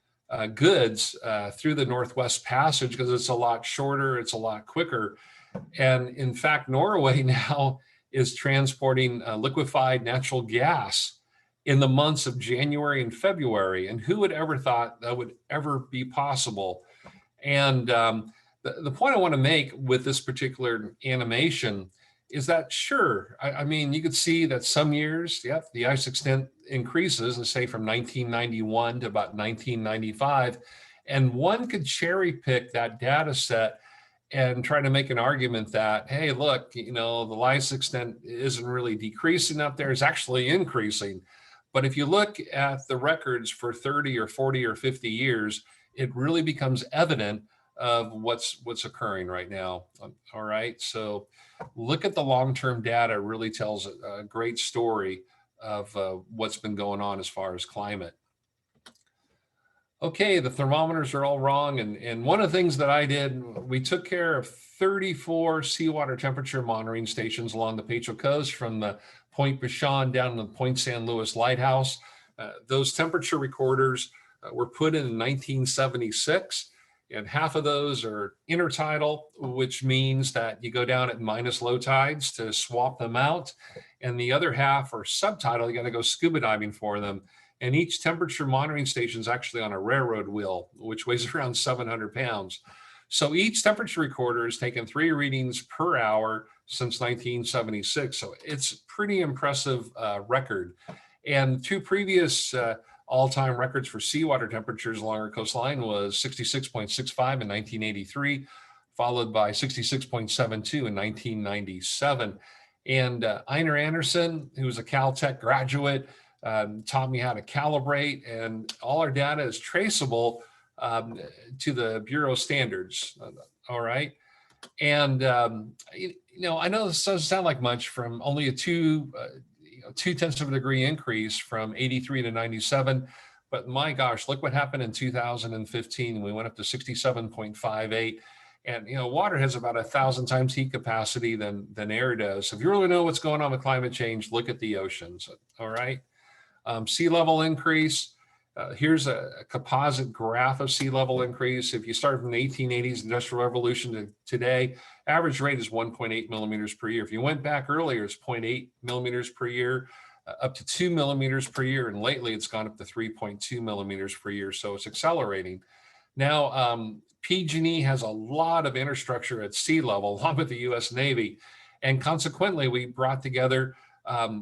goods through the Northwest Passage because it's a lot shorter, it's a lot quicker. And in fact, Norway now is transporting liquefied natural gas. in the months of January and February. And who would ever thought that would ever be possible? And the point I want to make with this particular animation is that, sure, I mean, you could see that some years, yep, the ice extent increases, let's say from 1991 to about 1995, and one could cherry pick that data set and try to make an argument that, hey, look, you know, the ice extent isn't really decreasing up there, it's actually increasing. But if you look at the records for 30 or 40 or 50 years, it really becomes evident of what's occurring right now. All right, so look at the long-term data. Really tells a great story of what's been going on as far as climate. Okay, the thermometers are all wrong, and one of the things that I did, we took care of 34 seawater temperature monitoring stations along the Petro Coast, from the Point Bichon down to the Point San Luis Lighthouse. Those temperature recorders were put in 1976. And half of those are intertidal, which means that you go down at minus low tides to swap them out. And the other half are subtidal. You got to go scuba diving for them. And each temperature monitoring station is actually on a railroad wheel, which weighs around 700 pounds. So each temperature recorder has taken 3 readings per hour since 1976. So it's a pretty impressive record. And 2 previous all-time records for seawater temperatures along our coastline was 66.65 in 1983, followed by 66.72 in 1997. And Einar Anderson, who was a Caltech graduate, taught me how to calibrate, and all our data is traceable to the Bureau standards. All right. And, you know, I know this doesn't sound like much from only a 0.2 of a degree increase from 83 to 97. But my gosh, look what happened in 2015. We went up to 67.58. And, you know, water has about 1,000 times heat capacity than air does. So if you really know what's going on with climate change, look at the oceans. All right. Sea level increase. Here's a composite graph of sea level increase. If you start from the 1880s Industrial Revolution to today, average rate is 1.8 millimeters per year. If you went back earlier, it's 0.8 millimeters per year, up to 2 millimeters per year. And lately it's gone up to 3.2 millimeters per year. So it's accelerating. Now, PG&E has a lot of infrastructure at sea level, along with the US Navy. And consequently, we brought together,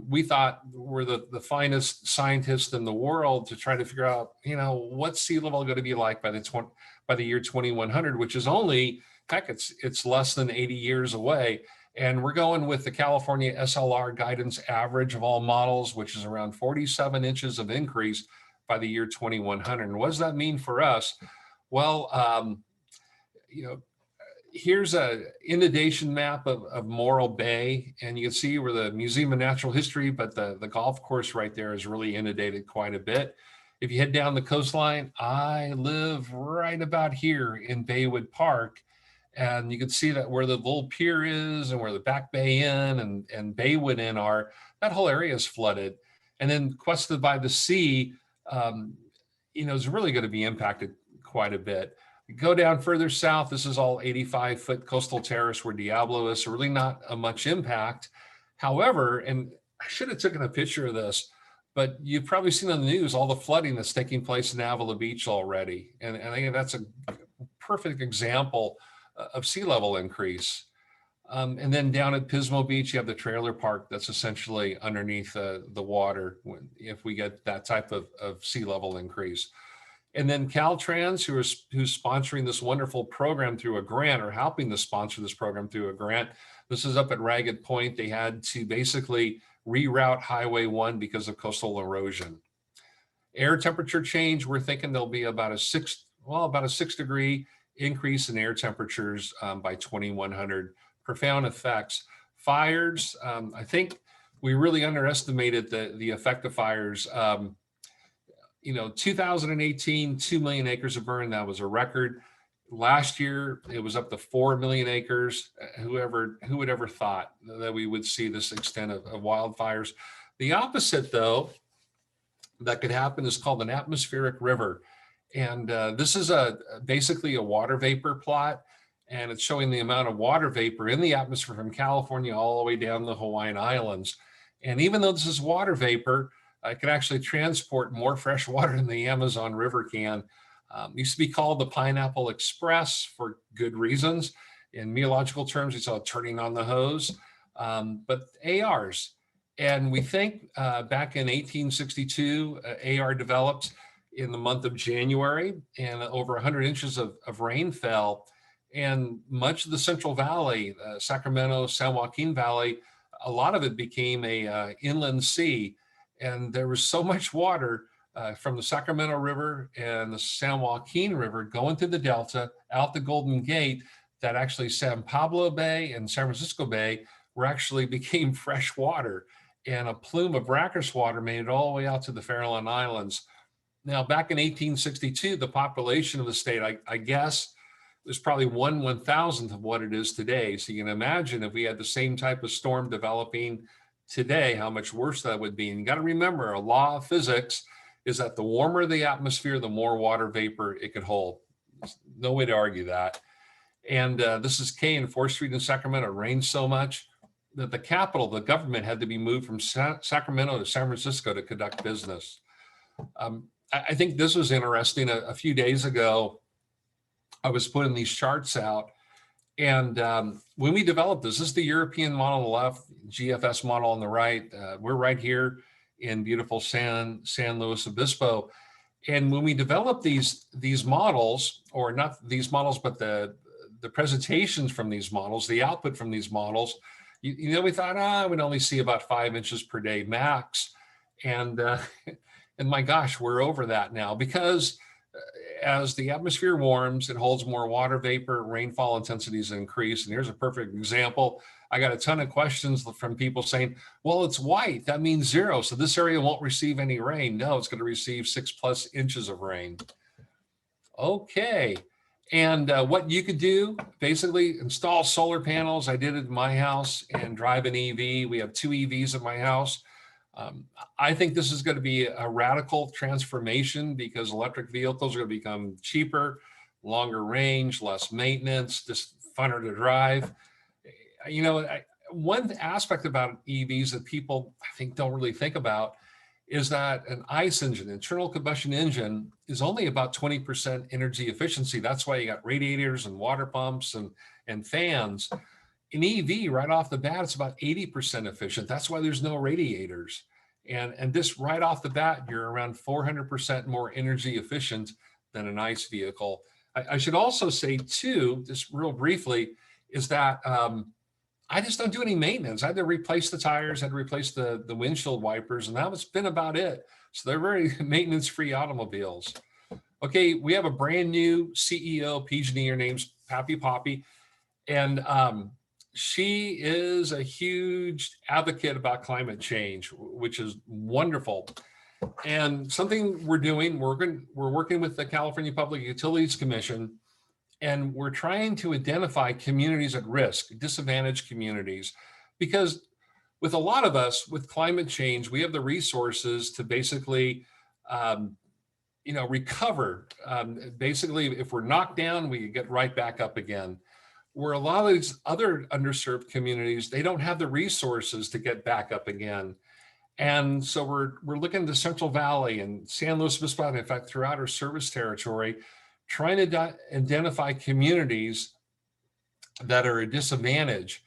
we thought we're the finest scientists in the world to try to figure out, you know, what's sea level going to be like by the year 2100, which is only, heck, it's less than 80 years away. And we're going with the California SLR guidance average of all models, which is around 47 inches of increase by the year 2100. And what does that mean for us? Well, you know, here's a inundation map of Morro Bay, and you can see where the Museum of Natural History, but the golf course right there is really inundated quite a bit. If you head down the coastline, I live right about here in Baywood Park, and you can see that where the little pier is and where the Back Bay Inn and Baywood Inn are, that whole area is flooded. And then Cuesta by the Sea, you know, is really going to be impacted quite a bit. Go down further south, this is all 85-foot coastal terrace where Diablo is, so really not a much impact. However, and I should have taken a picture of this, but you've probably seen on the news all the flooding that's taking place in Avila Beach already. And I think that's a perfect example of sea level increase. And then down at Pismo Beach, you have the trailer park that's essentially underneath the water if we get that type of sea level increase. And then Caltrans, who's sponsoring this wonderful program through a grant, or helping to sponsor this program through a grant. This is up at Ragged Point. They had to basically reroute Highway 1 because of coastal erosion. Air temperature change, we're thinking there'll be about a 6 degree increase in air temperatures by 2100. Profound effects. Fires, I think we really underestimated the effect of fires. You know, 2018, 2 million acres of burn, that was a record. Last year, it was up to 4 million acres. Who would ever thought that we would see this extent of wildfires? The opposite, though, that could happen is called an atmospheric river. And this is basically a water vapor plot, and it's showing the amount of water vapor in the atmosphere from California all the way down the Hawaiian Islands. And even though this is water vapor, can actually transport more fresh water than the Amazon River can. Used to be called the Pineapple Express for good reasons. In meteorological terms, it's all turning on the hose, but ARs. And we think back in 1862, AR developed in the month of January, and over 100 inches of rain fell. And much of the Central Valley, Sacramento, San Joaquin Valley, a lot of it became a inland sea. And there was so much water from the Sacramento River and the San Joaquin River going through the Delta, out the Golden Gate, that actually San Pablo Bay and San Francisco Bay were actually became fresh water. And a plume of brackish water made it all the way out to the Farallon Islands. Now, back in 1862, the population of the state, I guess, was probably 1/1000th of what it is today. So you can imagine if we had the same type of storm developing today, how much worse that would be. And you got to remember, a law of physics is that the warmer the atmosphere, the more water vapor it could hold. There's no way to argue that. And this is K and 4th Street in Sacramento. It rained so much that the capital, the government, had to be moved from Sacramento to San Francisco to conduct business. I think this was interesting. A few days ago, I was putting these charts out. And when we developed this is the European model on the left, GFS model on the right. We're right here in beautiful San Luis Obispo. And when we developed these models, or not these models, but the presentations from these models, the output from these models, we thought, we'd only see about 5 inches per day max. And my gosh, we're over that now, because as the atmosphere warms, it holds more water vapor, rainfall intensities increase. And here's a perfect example. I got a ton of questions from people saying, well, it's white, that means 0. So this area won't receive any rain. No, it's going to receive 6+ inches of rain. Okay. And what you could do, basically install solar panels. I did it in my house, and drive an EV. We have 2 EVs at my house. I think this is going to be a radical transformation, because electric vehicles are going to become cheaper, longer range, less maintenance, just funner to drive. One aspect about EVs that people, I think, don't really think about is that an ICE engine, internal combustion engine, is only about 20% energy efficiency. That's why you got radiators and water pumps and fans. An EV, right off the bat, it's about 80% efficient. That's why there's no radiators. And this right off the bat, you're around 400% more energy efficient than an ICE vehicle. I should also say too, just real briefly, is that I just don't do any maintenance. I had to replace the tires, had to replace the windshield wipers, and that's been about it. So they're very maintenance-free automobiles. Okay, we have a brand new CEO, PG&E. Her name's Pappy Poppy, and she is a huge advocate about climate change, which is wonderful. And something we're doing, we're working with the California Public Utilities Commission, and we're trying to identify communities at risk, disadvantaged communities, because with a lot of us, with climate change, we have the resources to basically, recover. Basically, if we're knocked down, we get right back up again. Where a lot of these other underserved communities, they don't have the resources to get back up again. And so we're looking at the Central Valley and San Luis Obispo, in fact, throughout our service territory, trying to identify communities that are a disadvantage.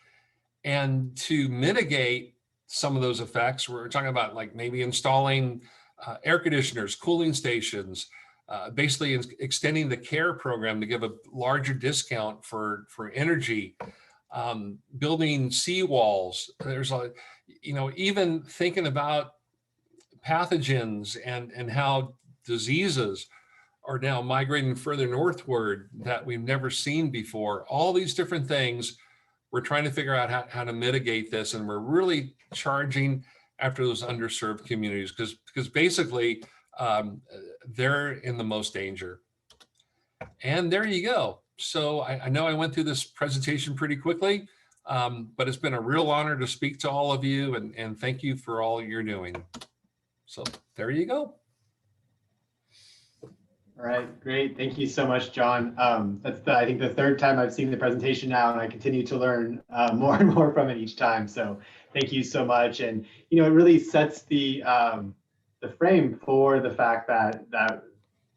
And to mitigate some of those effects, we're talking about like maybe installing air conditioners, cooling stations, basically extending the CARE program to give a larger discount for energy, building seawalls. There's even thinking about pathogens and how diseases are now migrating further northward that we've never seen before. All these different things, we're trying to figure out how to mitigate this, and we're really charging after those underserved communities because basically they're in the most danger. And there you go. So I know I went through this presentation pretty quickly, but it's been a real honor to speak to all of you, and thank you for all you're doing. So there you go. All right, great. Thank you so much, John. That's I think the 3rd time I've seen the presentation now, and I continue to learn more and more from it each time. So thank you so much. And it really sets the the frame for the fact that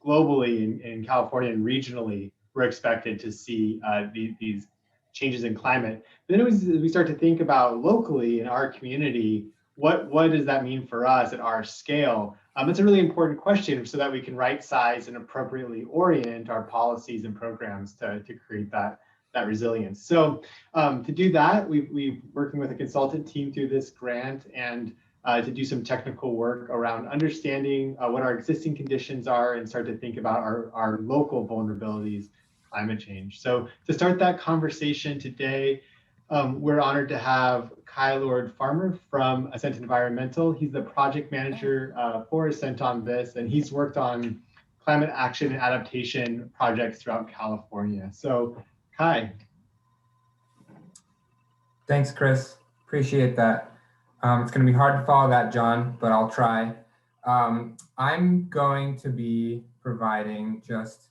globally in California and regionally, we're expected to see these changes in climate. But then as we start to think about locally in our community, what does that mean for us at our scale? It's a really important question so that we can right size and appropriately orient our policies and programs to create that resilience. So to do that, we've working with a consultant team through this grant and to do some technical work around understanding what our existing conditions are and start to think about our local vulnerabilities, climate change. So to start that conversation today, we're honored to have Kai Lord Farmer from Ascent Environmental. He's the project manager for Ascent on this, and he's worked on climate action and adaptation projects throughout California. So Kai. Thanks, Chris. Appreciate that. It's going to be hard to follow that, John, but I'll try. I'm going to be providing just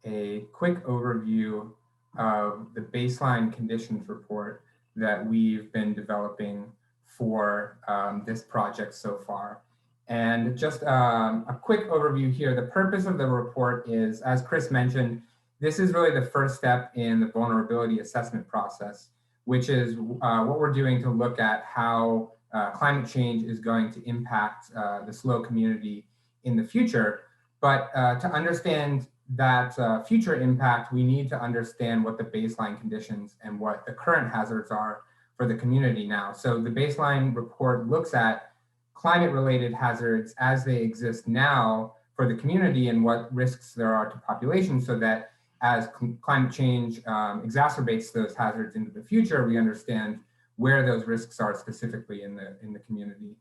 a quick overview of the baseline conditions report that we've been developing for this project so far. And just a quick overview here. The purpose of the report is, as Chris mentioned, this is really the first step in the vulnerability assessment process, which is what we're doing to look at how climate change is going to impact the SLO community in the future. But to understand that future impact, we need to understand what the baseline conditions and what the current hazards are for the community now. So the baseline report looks at climate-related hazards as they exist now for the community and what risks there are to population, so that as climate change exacerbates those hazards into the future, we understand where those risks are specifically in the community.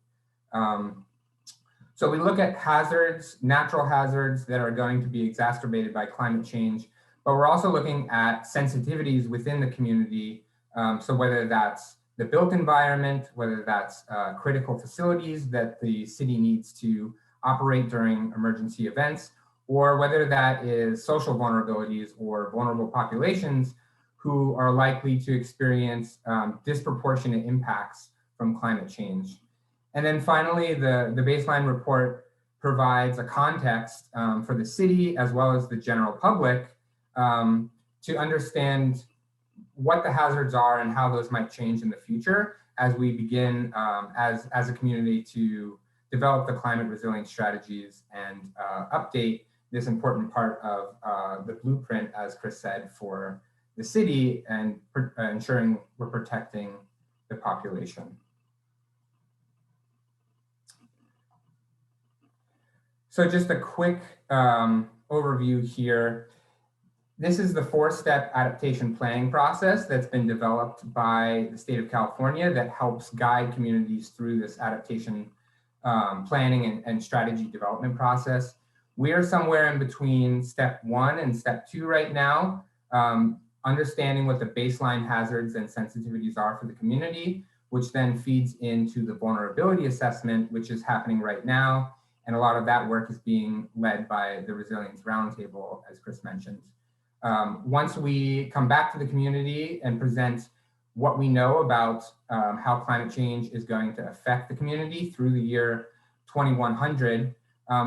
So we look at hazards, natural hazards that are going to be exacerbated by climate change, but we're also looking at sensitivities within the community. So whether that's the built environment, whether that's critical facilities that the city needs to operate during emergency events, or whether that is social vulnerabilities or vulnerable populations who are likely to experience disproportionate impacts from climate change. And then finally, the baseline report provides a context for the city as well as the general public to understand what the hazards are and how those might change in the future as we begin as a community to develop the climate resilience strategies and update this important part of the blueprint, as Chris said, for the city and ensuring we're protecting the population. So just a quick overview here. This is the 4-step adaptation planning process that's been developed by the state of California that helps guide communities through this adaptation planning and strategy development process. We are somewhere in between step 1 and step 2 right now, understanding what the baseline hazards and sensitivities are for the community, which then feeds into the vulnerability assessment, which is happening right now. And a lot of that work is being led by the Resilience Roundtable, as Chris mentioned. Once we come back to the community and present what we know about how climate change is going to affect the community through the year 2100,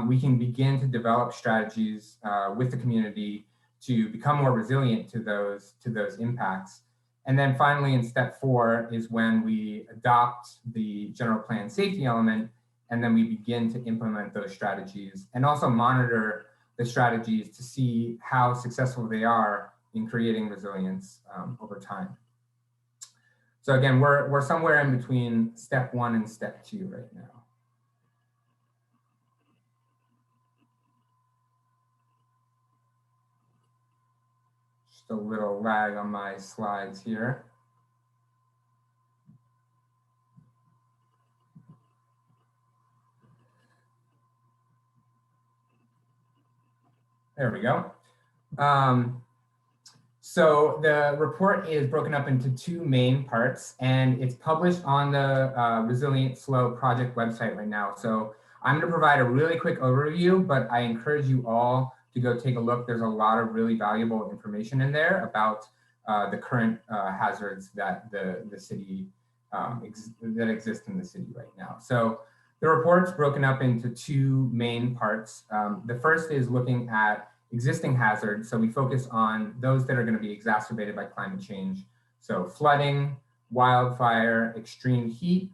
we can begin to develop strategies with the community to become more resilient to those impacts. And then finally, in step 4 is when we adopt the general plan safety element, and then we begin to implement those strategies and also monitor the strategies to see how successful they are in creating resilience over time. So again, we're somewhere in between step 1 and step 2 right now. Just a little lag on my slides here. There we go. So the report is broken up into 2 main parts, and it's published on the Resilient SLO project website right now. So I'm going to provide a really quick overview, but I encourage you all to go take a look. There's a lot of really valuable information in there about the current hazards that the city that exist in the city right now. So The report's broken up into two main parts. The first is looking at existing hazards. So we focus on those that are going to be exacerbated by climate change. So flooding, wildfire, extreme heat,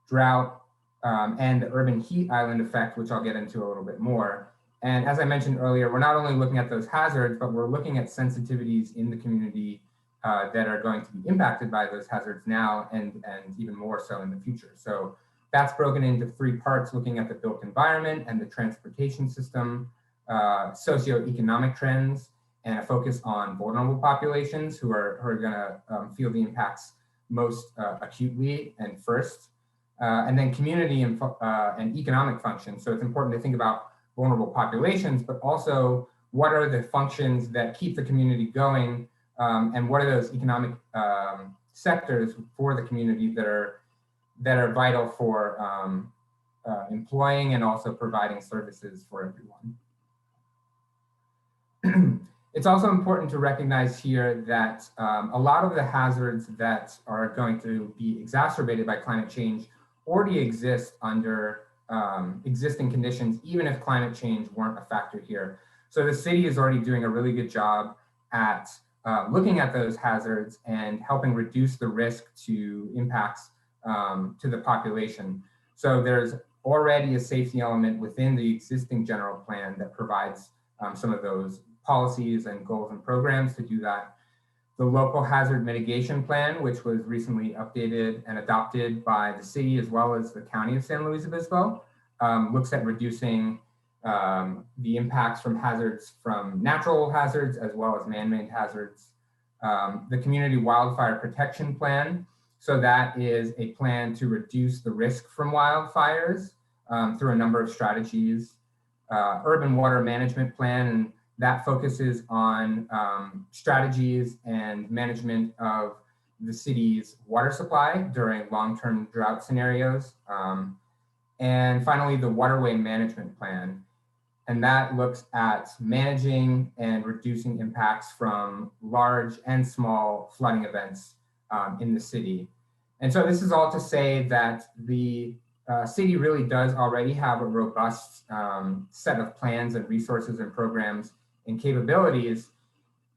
drought, and the urban heat island effect, which I'll get into a little bit more. And as I mentioned earlier, we're not only looking at those hazards, but we're looking at sensitivities in the community that are going to be impacted by those hazards now and even more so in the future. So that's broken into three parts, looking at the built environment and the transportation system, socioeconomic trends, and a focus on vulnerable populations who are gonna feel the impacts most acutely and first. And then community and economic functions. So it's important to think about vulnerable populations, but also what are the functions that keep the community going, and what are those economic sectors for the community that are vital for employing and also providing services for everyone. It's also important to recognize here that a lot of the hazards that are going to be exacerbated by climate change already exist under existing conditions, even if climate change weren't a factor here. So the city is already doing a really good job at looking at those hazards and helping reduce the risk to impacts to the population. So there's already a safety element within the existing general plan that provides some of those policies and goals and programs to do that. The local hazard mitigation plan, which was recently updated and adopted by the city as well as the county of San Luis Obispo, looks at reducing the impacts from hazards, from natural hazards as well as man-made hazards. The community wildfire protection plan, so that is a plan to reduce the risk from wildfires through a number of strategies. Urban water management plan, and that focuses on strategies and management of the city's water supply during long-term drought scenarios. And finally, the waterway management plan. And that looks at managing and reducing impacts from large and small flooding events in the city. And so this is all to say that the city really does already have a robust set of plans and resources and programs and capabilities.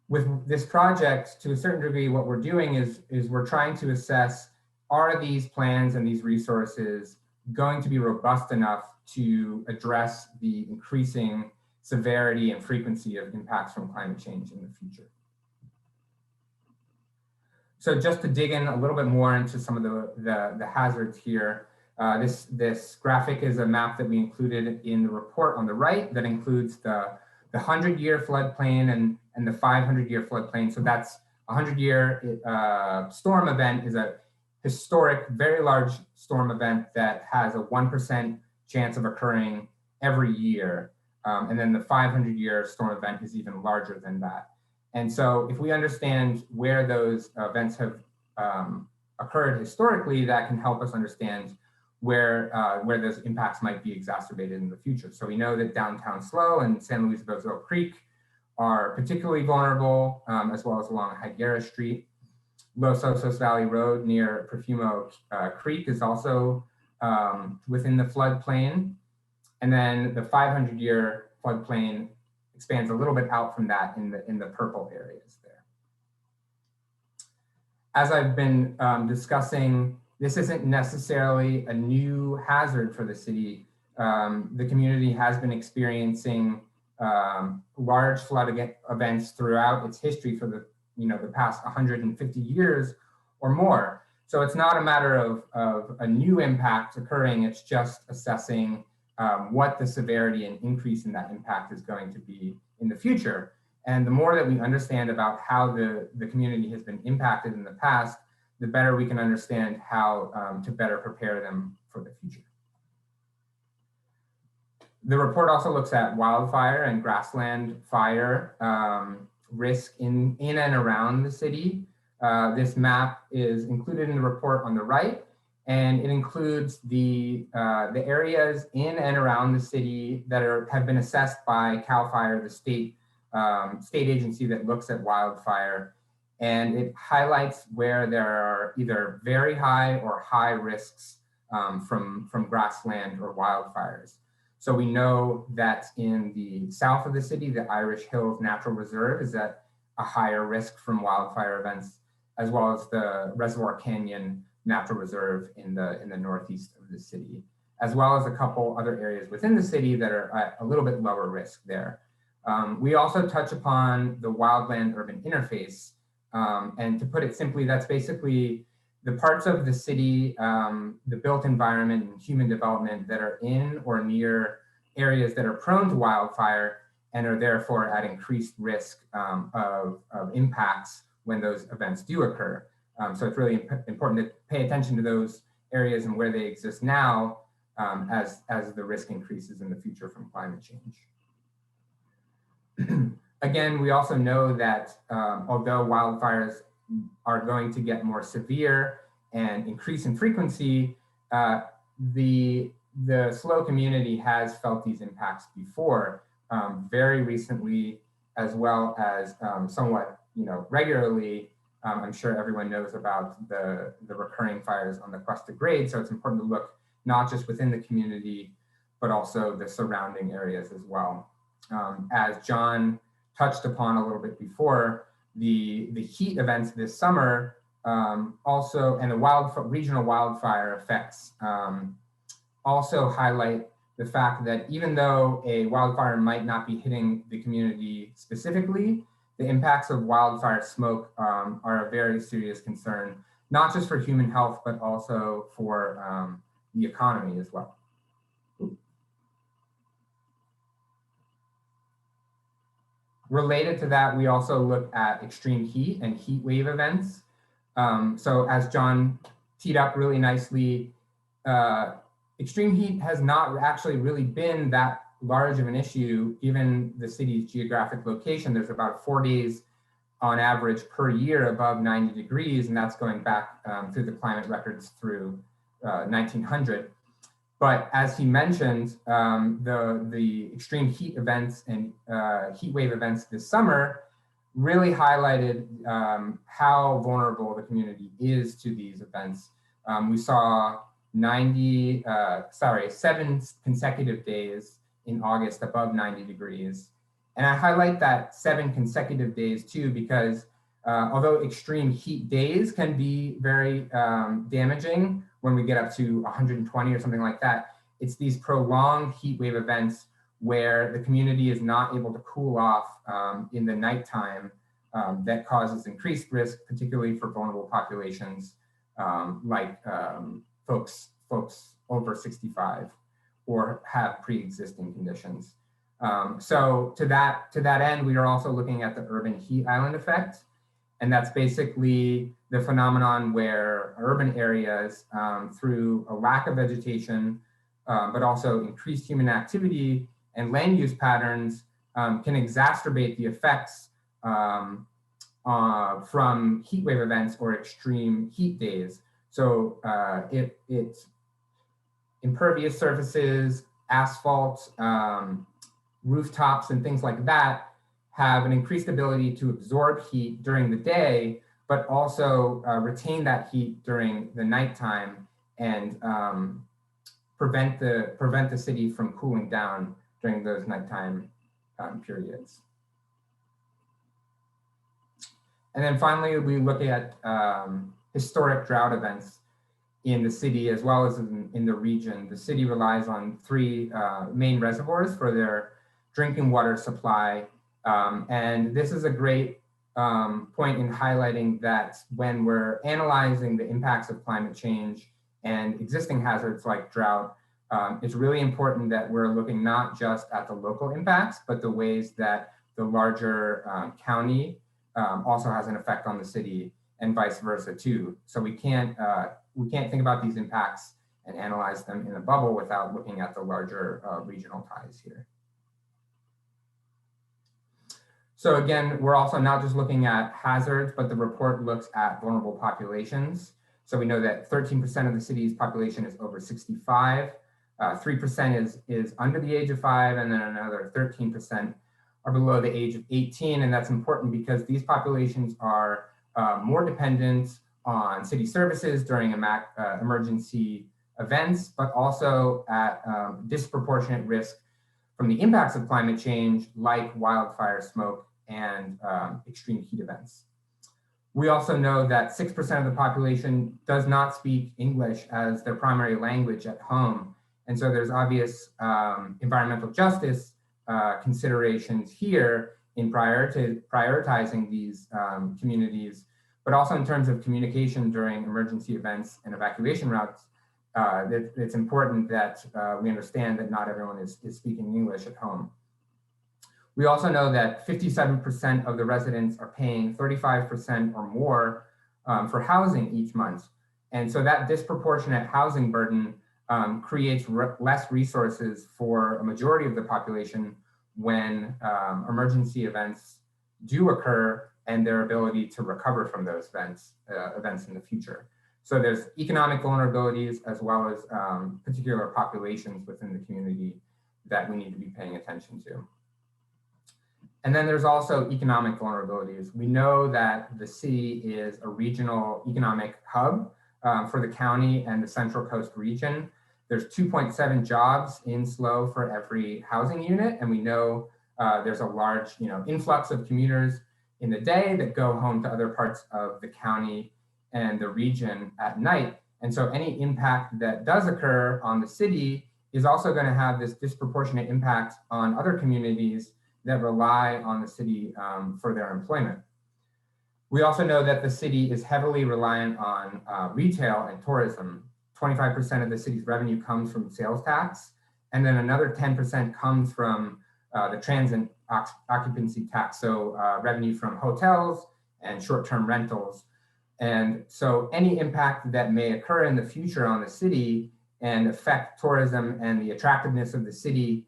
With this project, to a certain degree, what we're doing is we're trying to assess, are these plans and these resources going to be robust enough to address the increasing severity and frequency of impacts from climate change in the future? So just to dig in a little bit more into some of the hazards here, this graphic is a map that we included in the report on the right that includes the 100-year floodplain and the 500-year floodplain. So that's a 100-year storm event is a historic, very large storm event that has a 1% chance of occurring every year. And then the 500-year storm event is even larger than that. And so if we understand where those events have occurred historically, that can help us understand where those impacts might be exacerbated in the future. So we know that downtown SLO and San Luis Obispo Creek are particularly vulnerable, as well as along Higuera Street. Los Osos Valley Road near Perfumo Creek is also within the floodplain. And then the 500-year floodplain expands a little bit out from that in the purple areas there. As I've been discussing, this isn't necessarily a new hazard for the city. The community has been experiencing large flood events throughout its history for the past 150 years or more. So it's not a matter of a new impact occurring, it's just assessing what the severity and increase in that impact is going to be in the future. And the more that we understand about how the community has been impacted in the past, the better we can understand how to better prepare them for the future. The report also looks at wildfire and grassland fire risk in and around the city. This map is included in the report on the right, and it includes the areas in and around the city that have been assessed by CAL FIRE, the state agency that looks at wildfire. And it highlights where there are either very high or high risks from grassland or wildfires. So we know that in the south of the city, the Irish Hills Natural Reserve is at a higher risk from wildfire events, as well as the Reservoir Canyon Natural Reserve in the northeast of the city, as well as a couple other areas within the city that are at a little bit lower risk there. We also touch upon the wildland-urban interface. And to put it simply, that's basically the parts of the city, the built environment and human development that are in or near areas that are prone to wildfire and are therefore at increased risk of impacts when those events do occur. So it's really important to pay attention to those areas and where they exist now as the risk increases in the future from climate change. Again, we also know that although wildfires are going to get more severe and increase in frequency, the SLO community has felt these impacts before, very recently, as well as somewhat, regularly. I'm sure everyone knows about the recurring fires on the Cuesta Grade, so it's important to look not just within the community, but also the surrounding areas as well. As John touched upon a little bit before, the heat events this summer also, and the regional wildfire effects also highlight the fact that even though a wildfire might not be hitting the community specifically, the impacts of wildfire smoke are a very serious concern, not just for human health, but also for the economy as well. Related to that, we also look at extreme heat and heat wave events. So as John teed up really nicely, extreme heat has not actually really been that large of an issue given the city's geographic location. There's about 4 days on average per year above 90 degrees, and that's going back through the climate records through 1900. But as he mentioned, the extreme heat events and heat wave events this summer really highlighted how vulnerable the community is to these events. We saw 7 consecutive days in August above 90 degrees. And I highlight that 7 consecutive days too, because although extreme heat days can be very damaging when we get up to 120 or something like that, it's these prolonged heat wave events where the community is not able to cool off in the nighttime that causes increased risk, particularly for vulnerable populations like folks over 65 or have pre-existing conditions. So to that end, we are also looking at the urban heat island effect. And that's basically the phenomenon where urban areas, through a lack of vegetation, but also increased human activity and land use patterns, can exacerbate the effects from heat wave events or extreme heat days. So it's impervious surfaces, asphalt, rooftops, and things like that have an increased ability to absorb heat during the day, but also retain that heat during the nighttime and prevent the city from cooling down during those nighttime periods. And then finally, we look at historic drought events in the city as well as in the region. The city relies on 3 main reservoirs for their drinking water supply. And this is a great point in highlighting that when we're analyzing the impacts of climate change and existing hazards like drought, it's really important that we're looking not just at the local impacts, but the ways that the larger county also has an effect on the city and vice versa too. So we can't think about these impacts and analyze them in a bubble without looking at the larger regional ties here. So again, we're also not just looking at hazards, but the report looks at vulnerable populations. So we know that 13% of the city's population is over 65, 3% is under the age of 5, and then another 13% are below the age of 18. And that's important because these populations are more dependent on city services during emergency events, but also at disproportionate risk from the impacts of climate change, like wildfire smoke and extreme heat events. We also know that 6% of the population does not speak English as their primary language at home. And so there's obvious environmental justice considerations here in prioritizing these communities, but also in terms of communication during emergency events and evacuation routes. It's important that we understand that not everyone is speaking English at home. We also know that 57% of the residents are paying 35% or more for housing each month. And so that disproportionate housing burden creates less resources for a majority of the population when emergency events do occur and their ability to recover from those events in the future. So there's economic vulnerabilities as well as particular populations within the community that we need to be paying attention to. And then there's also economic vulnerabilities. We know that the city is a regional economic hub for the county and the Central Coast region. There's 2.7 jobs in SLO for every housing unit. And we know there's a large influx of commuters in the day that go home to other parts of the county and the region at night. And so any impact that does occur on the city is also going to have this disproportionate impact on other communities that rely on the city for their employment. We also know that the city is heavily reliant on retail and tourism. 25% of the city's revenue comes from sales tax, and then another 10% comes from the transient occupancy tax, so revenue from hotels and short-term rentals. And so any impact that may occur in the future on the city and affect tourism and the attractiveness of the city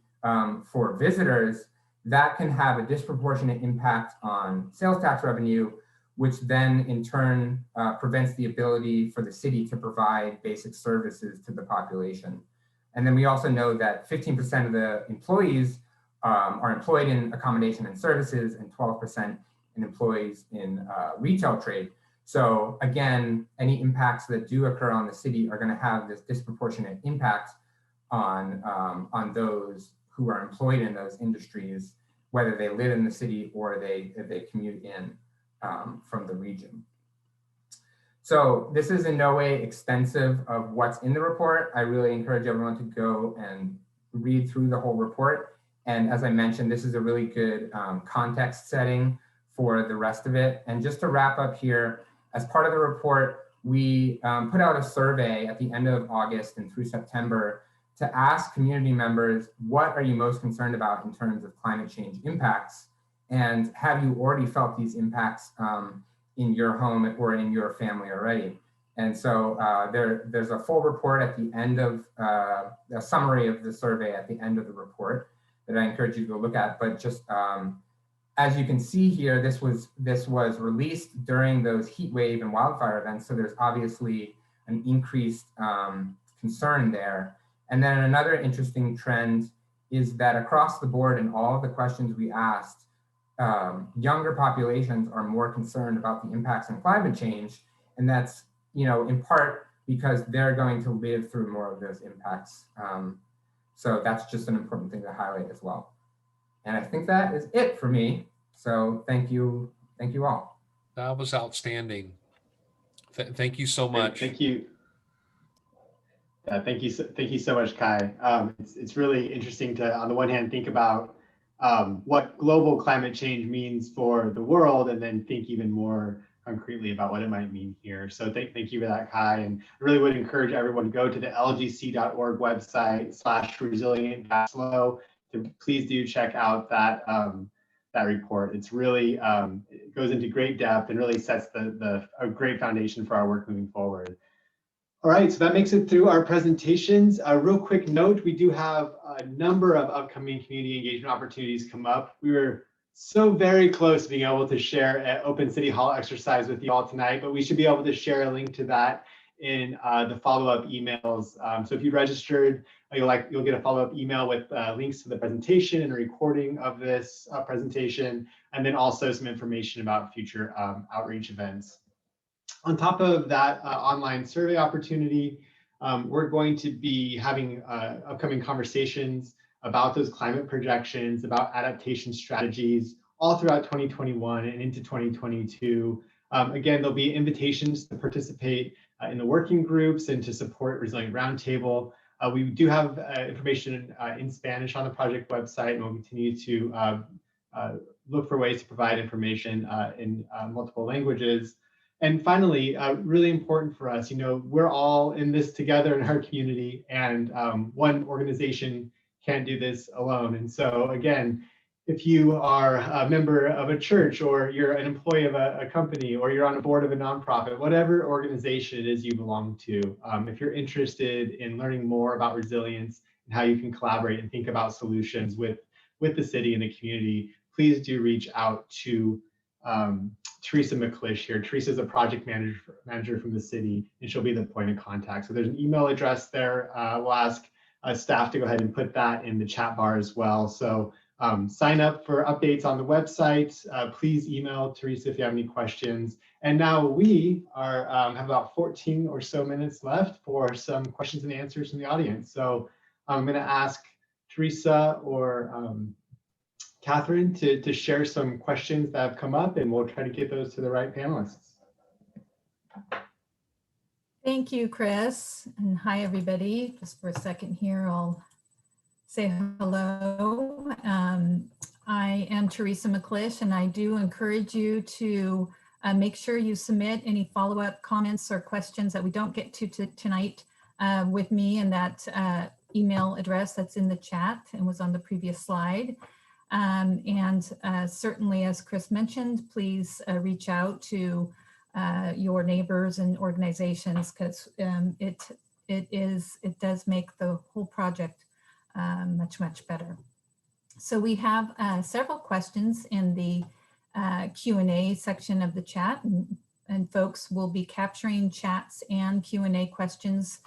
for visitors, that can have a disproportionate impact on sales tax revenue, which then in turn prevents the ability for the city to provide basic services to the population. And then we also know that 15% of the employees are employed in accommodation and services and 12% in employees in retail trade. So again, any impacts that do occur on the city are going to have this disproportionate impact on those who are employed in those industries, whether they live in the city or they commute in from the region. So this is in no way extensive of what's in the report. I really encourage everyone to go and read through the whole report. And as I mentioned, this is a really good context setting for the rest of it. And just to wrap up here, as part of the report, we put out a survey at the end of August and through September to ask community members, what are you most concerned about in terms of climate change impacts? And have you already felt these impacts in your home or in your family already? And so there's a full report at the end of, a summary of the survey at the end of the report that I encourage you to go look at. But just as you can see here, this was released during those heat wave and wildfire events. So there's obviously an increased concern there. And then another interesting trend is that across the board in all of the questions we asked, younger populations are more concerned about the impacts on climate change. And that's, in part because they're going to live through more of those impacts. So that's just an important thing to highlight as well. And I think that is it for me. So thank you all. That was outstanding. Thank you so much. Thank you. Thank you so much, Kai. It's really interesting to, on the one hand, think about what global climate change means for the world, and then think even more concretely about what it might mean here. So thank you for that, Kai. And I really would encourage everyone to go to the lgc.org website /resilient-SLO to please do check out that that report. It's really it goes into great depth and really sets a great foundation for our work moving forward. All right, so that makes it through our presentations. A real quick note, we do have a number of upcoming community engagement opportunities come up. We were so very close to being able to share an Open City Hall exercise with you all tonight, but we should be able to share a link to that in the follow-up emails. So if you registered, you'll get a follow-up email with links to the presentation and a recording of this presentation, and then also some information about future outreach events. On top of that online survey opportunity, we're going to be having upcoming conversations about those climate projections, about adaptation strategies all throughout 2021 and into 2022. Again, there'll be invitations to participate in the working groups and to support Resilient Roundtable. We do have information in Spanish on the project website, and we'll continue to look for ways to provide information in multiple languages. And finally, really important for us, we're all in this together in our community, and one organization can't do this alone. And so again, if you are a member of a church, or you're an employee of a company, or you're on a board of a nonprofit, whatever organization it is you belong to, if you're interested in learning more about resilience and how you can collaborate and think about solutions with the city and the community, please do reach out to Teresa McClish here. Teresa is a project manager from the city, and she'll be the point of contact. So there's an email address there. We'll ask staff to go ahead and put that in the chat bar as well. So sign up for updates on the website. Please email Teresa if you have any questions. And now we are have about 14 or so minutes left for some questions and answers from the audience. So I'm going to ask Teresa or Catherine to share some questions that have come up, and we'll try to get those to the right panelists. Thank you, Chris. And hi, everybody. Just for a second here, I'll say hello. I am Teresa McClish, and I do encourage you to make sure you submit any follow-up comments or questions that we don't get to tonight with me, and that email address that's in the chat and was on the previous slide. Certainly, as Chris mentioned, please reach out to your neighbors and organizations, because it does make the whole project much better. So we have several questions in the Q&A section of the chat, and folks will be capturing chats and Q&A questions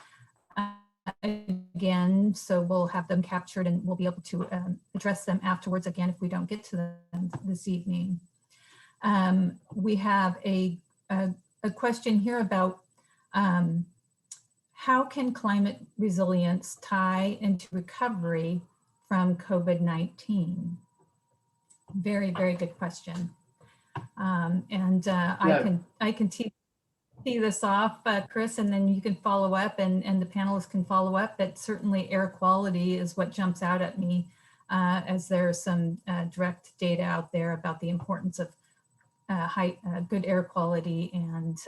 again, so we'll have them captured and we'll be able to address them afterwards again if we don't get to them this evening. We have a question here about how can climate resilience tie into recovery from COVID-19? Very good question. I can tee this off, Chris, and then you can follow up, and the panelists can follow up. But certainly air quality is what jumps out at me, as there's some direct data out there about the importance of good air quality and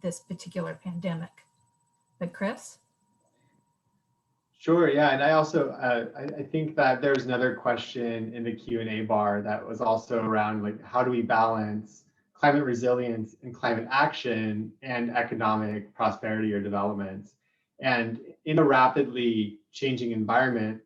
this particular pandemic. But Chris? Sure, yeah, and I also, I think that there's another question in the Q&A bar that was also around, like, how do we balance climate resilience and climate action and economic prosperity or development? And in a rapidly changing environment,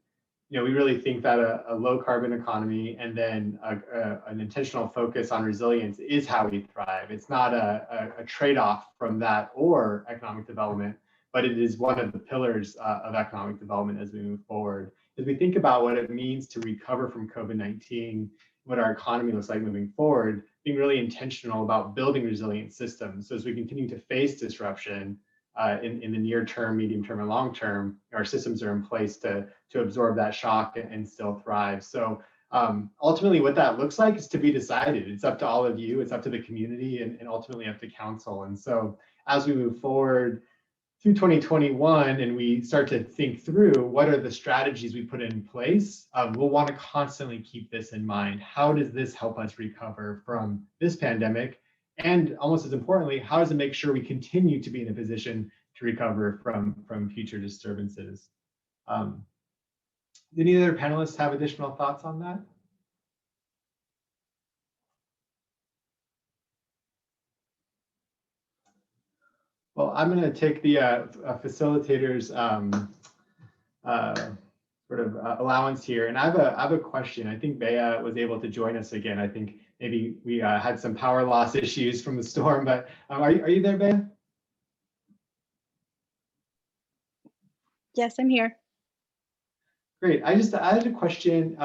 we really think that a low carbon economy and then an intentional focus on resilience is how we thrive. It's not a trade-off from that or economic development, but it is one of the pillars of economic development as we move forward. As we think about what it means to recover from COVID-19, what our economy looks like moving forward, being really intentional about building resilient systems. So as we continue to face disruption in the near term, medium term, and long term, our systems are in place to absorb that shock and still thrive. So ultimately what that looks like is to be decided. It's up to all of you, it's up to the community, and ultimately up to council. And so as we move forward through 2021 and we start to think through what are the strategies we put in place, we'll want to constantly keep this in mind. How does this help us recover from this pandemic? And almost as importantly, how does it make sure we continue to be in a position to recover from future disturbances? Any other panelists have additional thoughts on that? Well, I'm going to take the facilitator's sort of allowance here, and I have a question. I think Bea was able to join us again. I think maybe we had some power loss issues from the storm, but are you there, Bea? Yes, I'm here. Great. I had a question.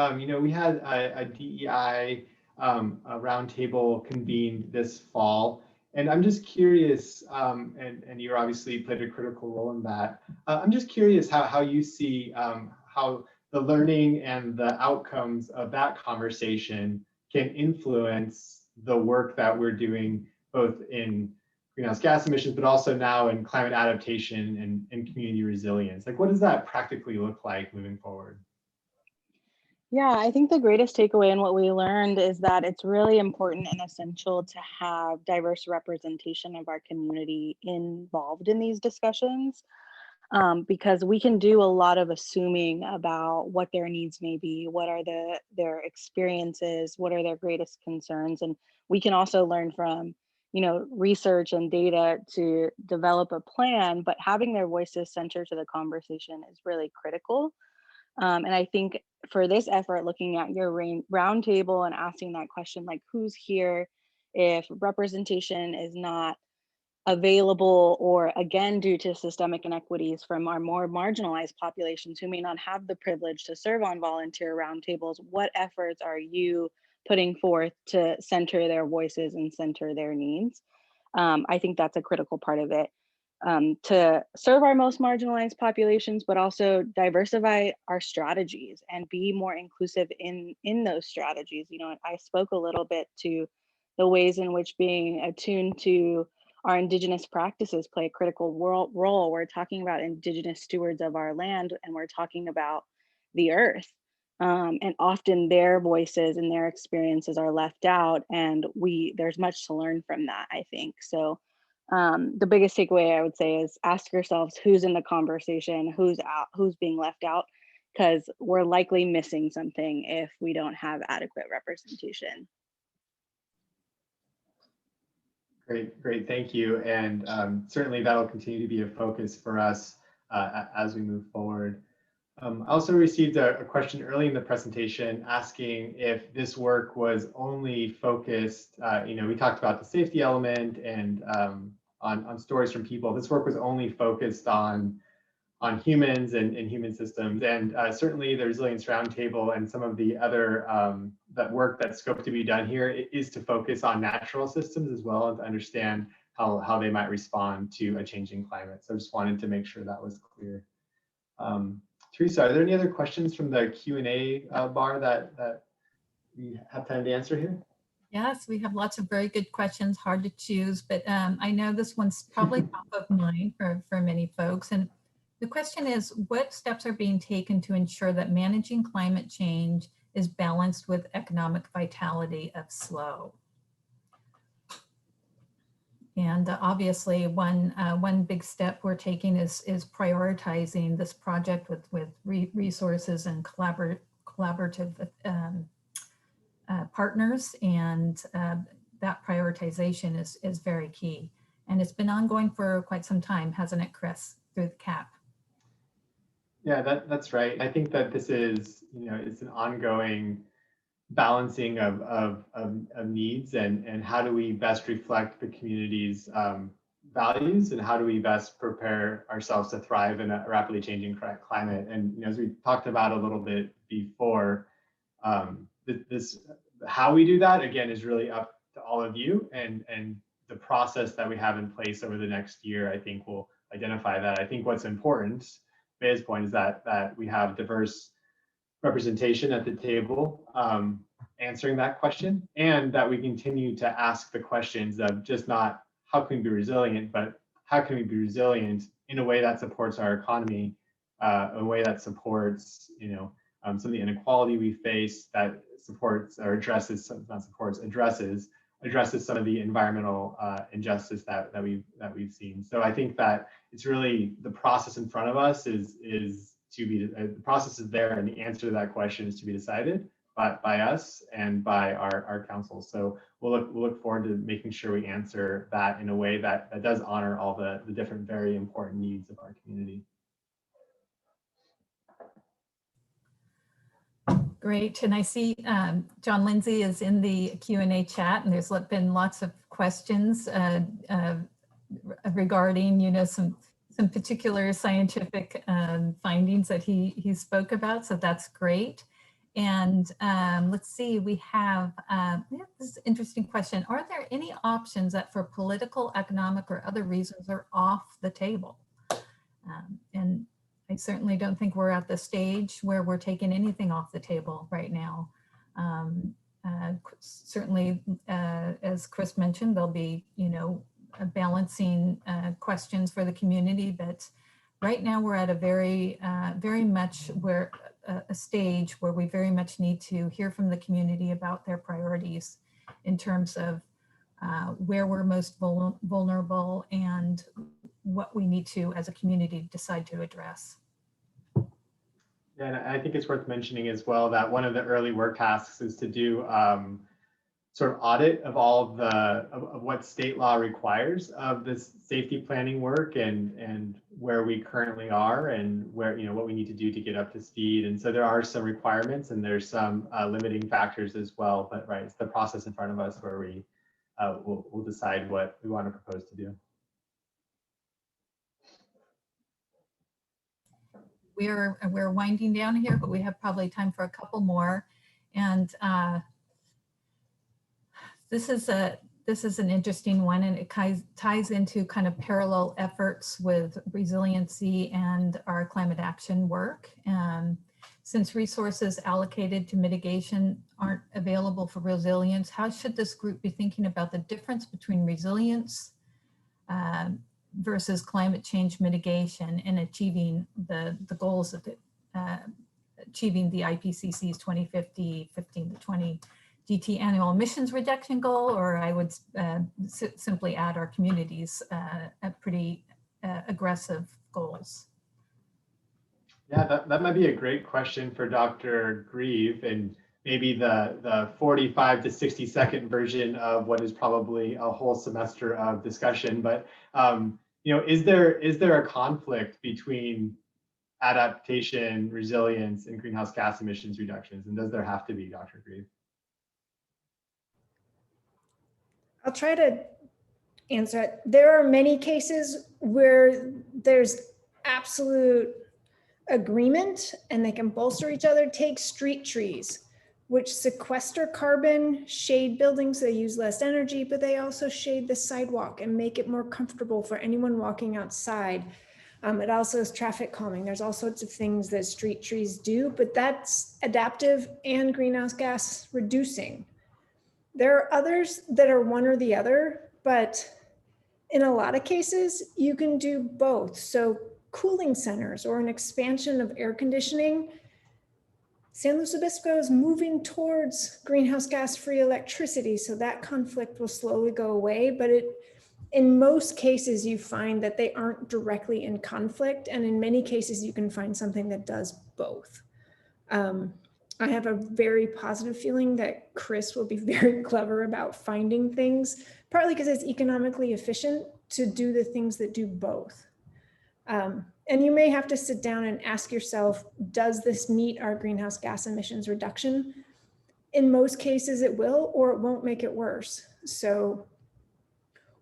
We had a DEI roundtable convened this fall, And I'm just curious, and you obviously played a critical role in that. I'm just curious how you see how the learning and the outcomes of that conversation can influence the work that we're doing, both in greenhouse gas emissions, but also now in climate adaptation and community resilience. Like, what does that practically look like moving forward? Yeah, I think the greatest takeaway and what we learned is that it's really important and essential to have diverse representation of our community involved in these discussions, because we can do a lot of assuming about what their needs may be, what are their experiences, what are their greatest concerns, and we can also learn from research and data to develop a plan. But having their voices center to the conversation is really critical. And I think for this effort, looking at your round table and asking that question, like who's here, if representation is not available, or again, due to systemic inequities from our more marginalized populations who may not have the privilege to serve on volunteer roundtables, what efforts are you putting forth to center their voices and center their needs? I think that's a critical part of it. To serve our most marginalized populations, but also diversify our strategies and be more inclusive in those strategies. I spoke a little bit to the ways in which being attuned to our indigenous practices play a critical role. We're talking about indigenous stewards of our land, and we're talking about the earth. And often their voices and their experiences are left out, and there's much to learn from that, I think. So the biggest takeaway I would say is ask yourselves who's in the conversation, who's out, who's being left out, because we're likely missing something if we don't have adequate representation. Great, thank you. And certainly that'll continue to be a focus for us as we move forward. I also received a question early in the presentation asking if this work was only focused, we talked about the safety element and on stories from people. This work was only focused on humans and human systems, and certainly the Resilience Roundtable and some of the other that work that's scoped to be done here is to focus on natural systems as well, and to understand how they might respond to a changing climate. So I just wanted to make sure that was clear. Teresa, are there any other questions from the Q&A bar that we have time to answer here? Yes, we have lots of very good questions, hard to choose, but I know this one's probably top of mind for many folks. And the question is, what steps are being taken to ensure that managing climate change is balanced with economic vitality of SLO? And obviously, one big step we're taking is prioritizing this project with resources and collaborative partners, and that prioritization is very key. And it's been ongoing for quite some time, hasn't it, Chris, through the CAP? Yeah, that's right. I think that this is, it's an ongoing balancing of needs, and how do we best reflect the community's values, and how do we best prepare ourselves to thrive in a rapidly changing climate. And as we talked about a little bit before, how we do that again is really up to all of you, and the process that we have in place over the next year, I think, will identify that. I think what's important, Bea's point, is that we have diverse representation at the table answering that question, and that we continue to ask the questions of just not how can we be resilient, but how can we be resilient in a way that supports our economy, a way that supports some of the inequality we face, that supports or addresses, not supports, addresses some of the environmental injustice that we've seen. So I think that it's really the process in front of us is to be, the process is there, and the answer to that question is to be decided by us and by our council. So we'll look forward to making sure we answer that in a way that does honor all the different very important needs of our community. Great, and I see John Lindsay is in the Q&A chat, and there's been lots of questions regarding some particular scientific findings that he spoke about, so that's great. And let's see, we have this is an interesting question. Are there any options that for political, economic, or other reasons are off the table? And I certainly don't think we're at the stage where we're taking anything off the table right now. Certainly, as Chris mentioned, there'll be, balancing questions for the community, but right now we're at a very much where a stage where we very much need to hear from the community about their priorities in terms of where we're most vulnerable and what we need to, as a community, decide to address. Yeah, and I think it's worth mentioning as well that one of the early work tasks is to do sort of audit of all of of what state law requires of this safety planning work and where we currently are and where, what we need to do to get up to speed. And so there are some requirements and there's some limiting factors as well, but right, it's the process in front of us where we we'll decide what we want to propose to do. We're winding down here, but we have probably time for a couple more. And this is an interesting one, and it ties into kind of parallel efforts with resiliency and our climate action work. Since resources allocated to mitigation aren't available for resilience, how should this group be thinking about the difference between resilience versus climate change mitigation and achieving the goals of achieving the IPCC's 2050 15 to 20 GT annual emissions reduction goal, or I would simply add our communities pretty aggressive goals? Yeah, that might be a great question for Dr. Grieve, and maybe the 45 to 60-second version of what is probably a whole semester of discussion. But is there a conflict between adaptation, resilience, and greenhouse gas emissions reductions? And does there have to be, Dr. Grieve? I'll try to answer it. There are many cases where there's absolute agreement and they can bolster each other. Take street trees, which sequester carbon, shade buildings. They use less energy, but they also shade the sidewalk and make it more comfortable for anyone walking outside. It also is traffic calming. There's all sorts of things that street trees do, but that's adaptive and greenhouse gas reducing. There are others that are one or the other, but in a lot of cases, you can do both. So cooling centers or an expansion of air conditioning, San Luis Obispo is moving towards greenhouse gas-free electricity, so that conflict will slowly go away. But in most cases, you find that they aren't directly in conflict, and in many cases, you can find something that does both. I have a very positive feeling that Chris will be very clever about finding things, partly because it's economically efficient to do the things that do both. And you may have to sit down and ask yourself, does this meet our greenhouse gas emissions reduction? In most cases it will, or it won't make it worse. So,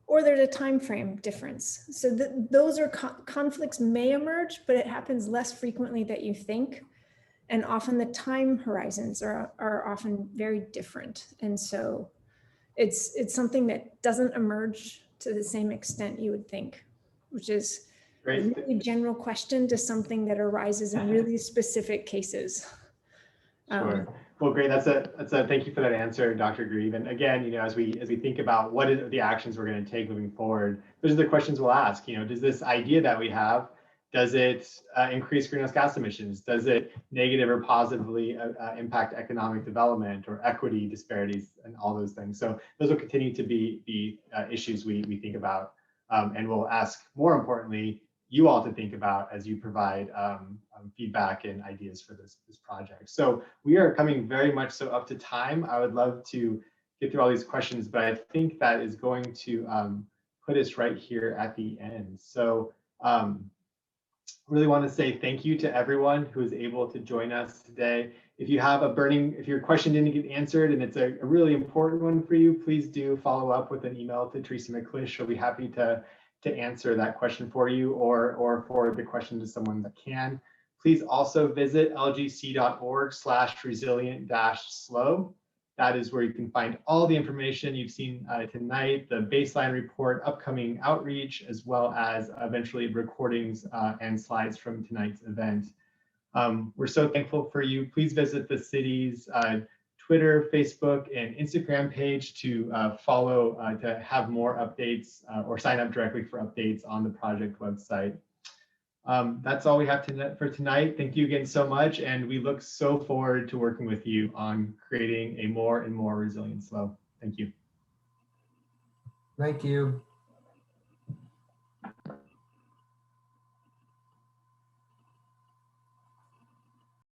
or there's a time frame difference. So those are conflicts may emerge, but it happens less frequently than you think. And often the time horizons are often very different. And so it's something that doesn't emerge to the same extent you would think, which is a really general question to something that arises in really specific cases. Sure. Well, great. That's a thank you for that answer, Dr. Grieve. And again, as we think about what are the actions we're going to take moving forward, those are the questions we'll ask. Does this idea that we have, does it increase greenhouse gas emissions? Does it negative or positively impact economic development or equity disparities and all those things? So those will continue to be issues we think about, and we'll ask, more importantly, you all to think about as you provide feedback and ideas for this project. So we are coming very much so up to time. I would love to get through all these questions, but I think that is going to put us right here at the end. So really want to say thank you to everyone who is able to join us today. If you have if your question didn't get answered and it's a really important one for you, please do follow up with an email to Teresa McClish. She'll be happy to answer that question for you or forward the question to someone that can. Please also visit lgc.org/resilient-SLO. That is where you can find all the information you've seen tonight, the baseline report, upcoming outreach, as well as eventually recordings and slides from tonight's event. We're so thankful for you. Please visit the city's Twitter, Facebook, and Instagram page to follow, to have more updates or sign up directly for updates on the project website. That's all we have for tonight. Thank you again so much. And we look so forward to working with you on creating a more and more resilient SLO. Thank you. Thank you.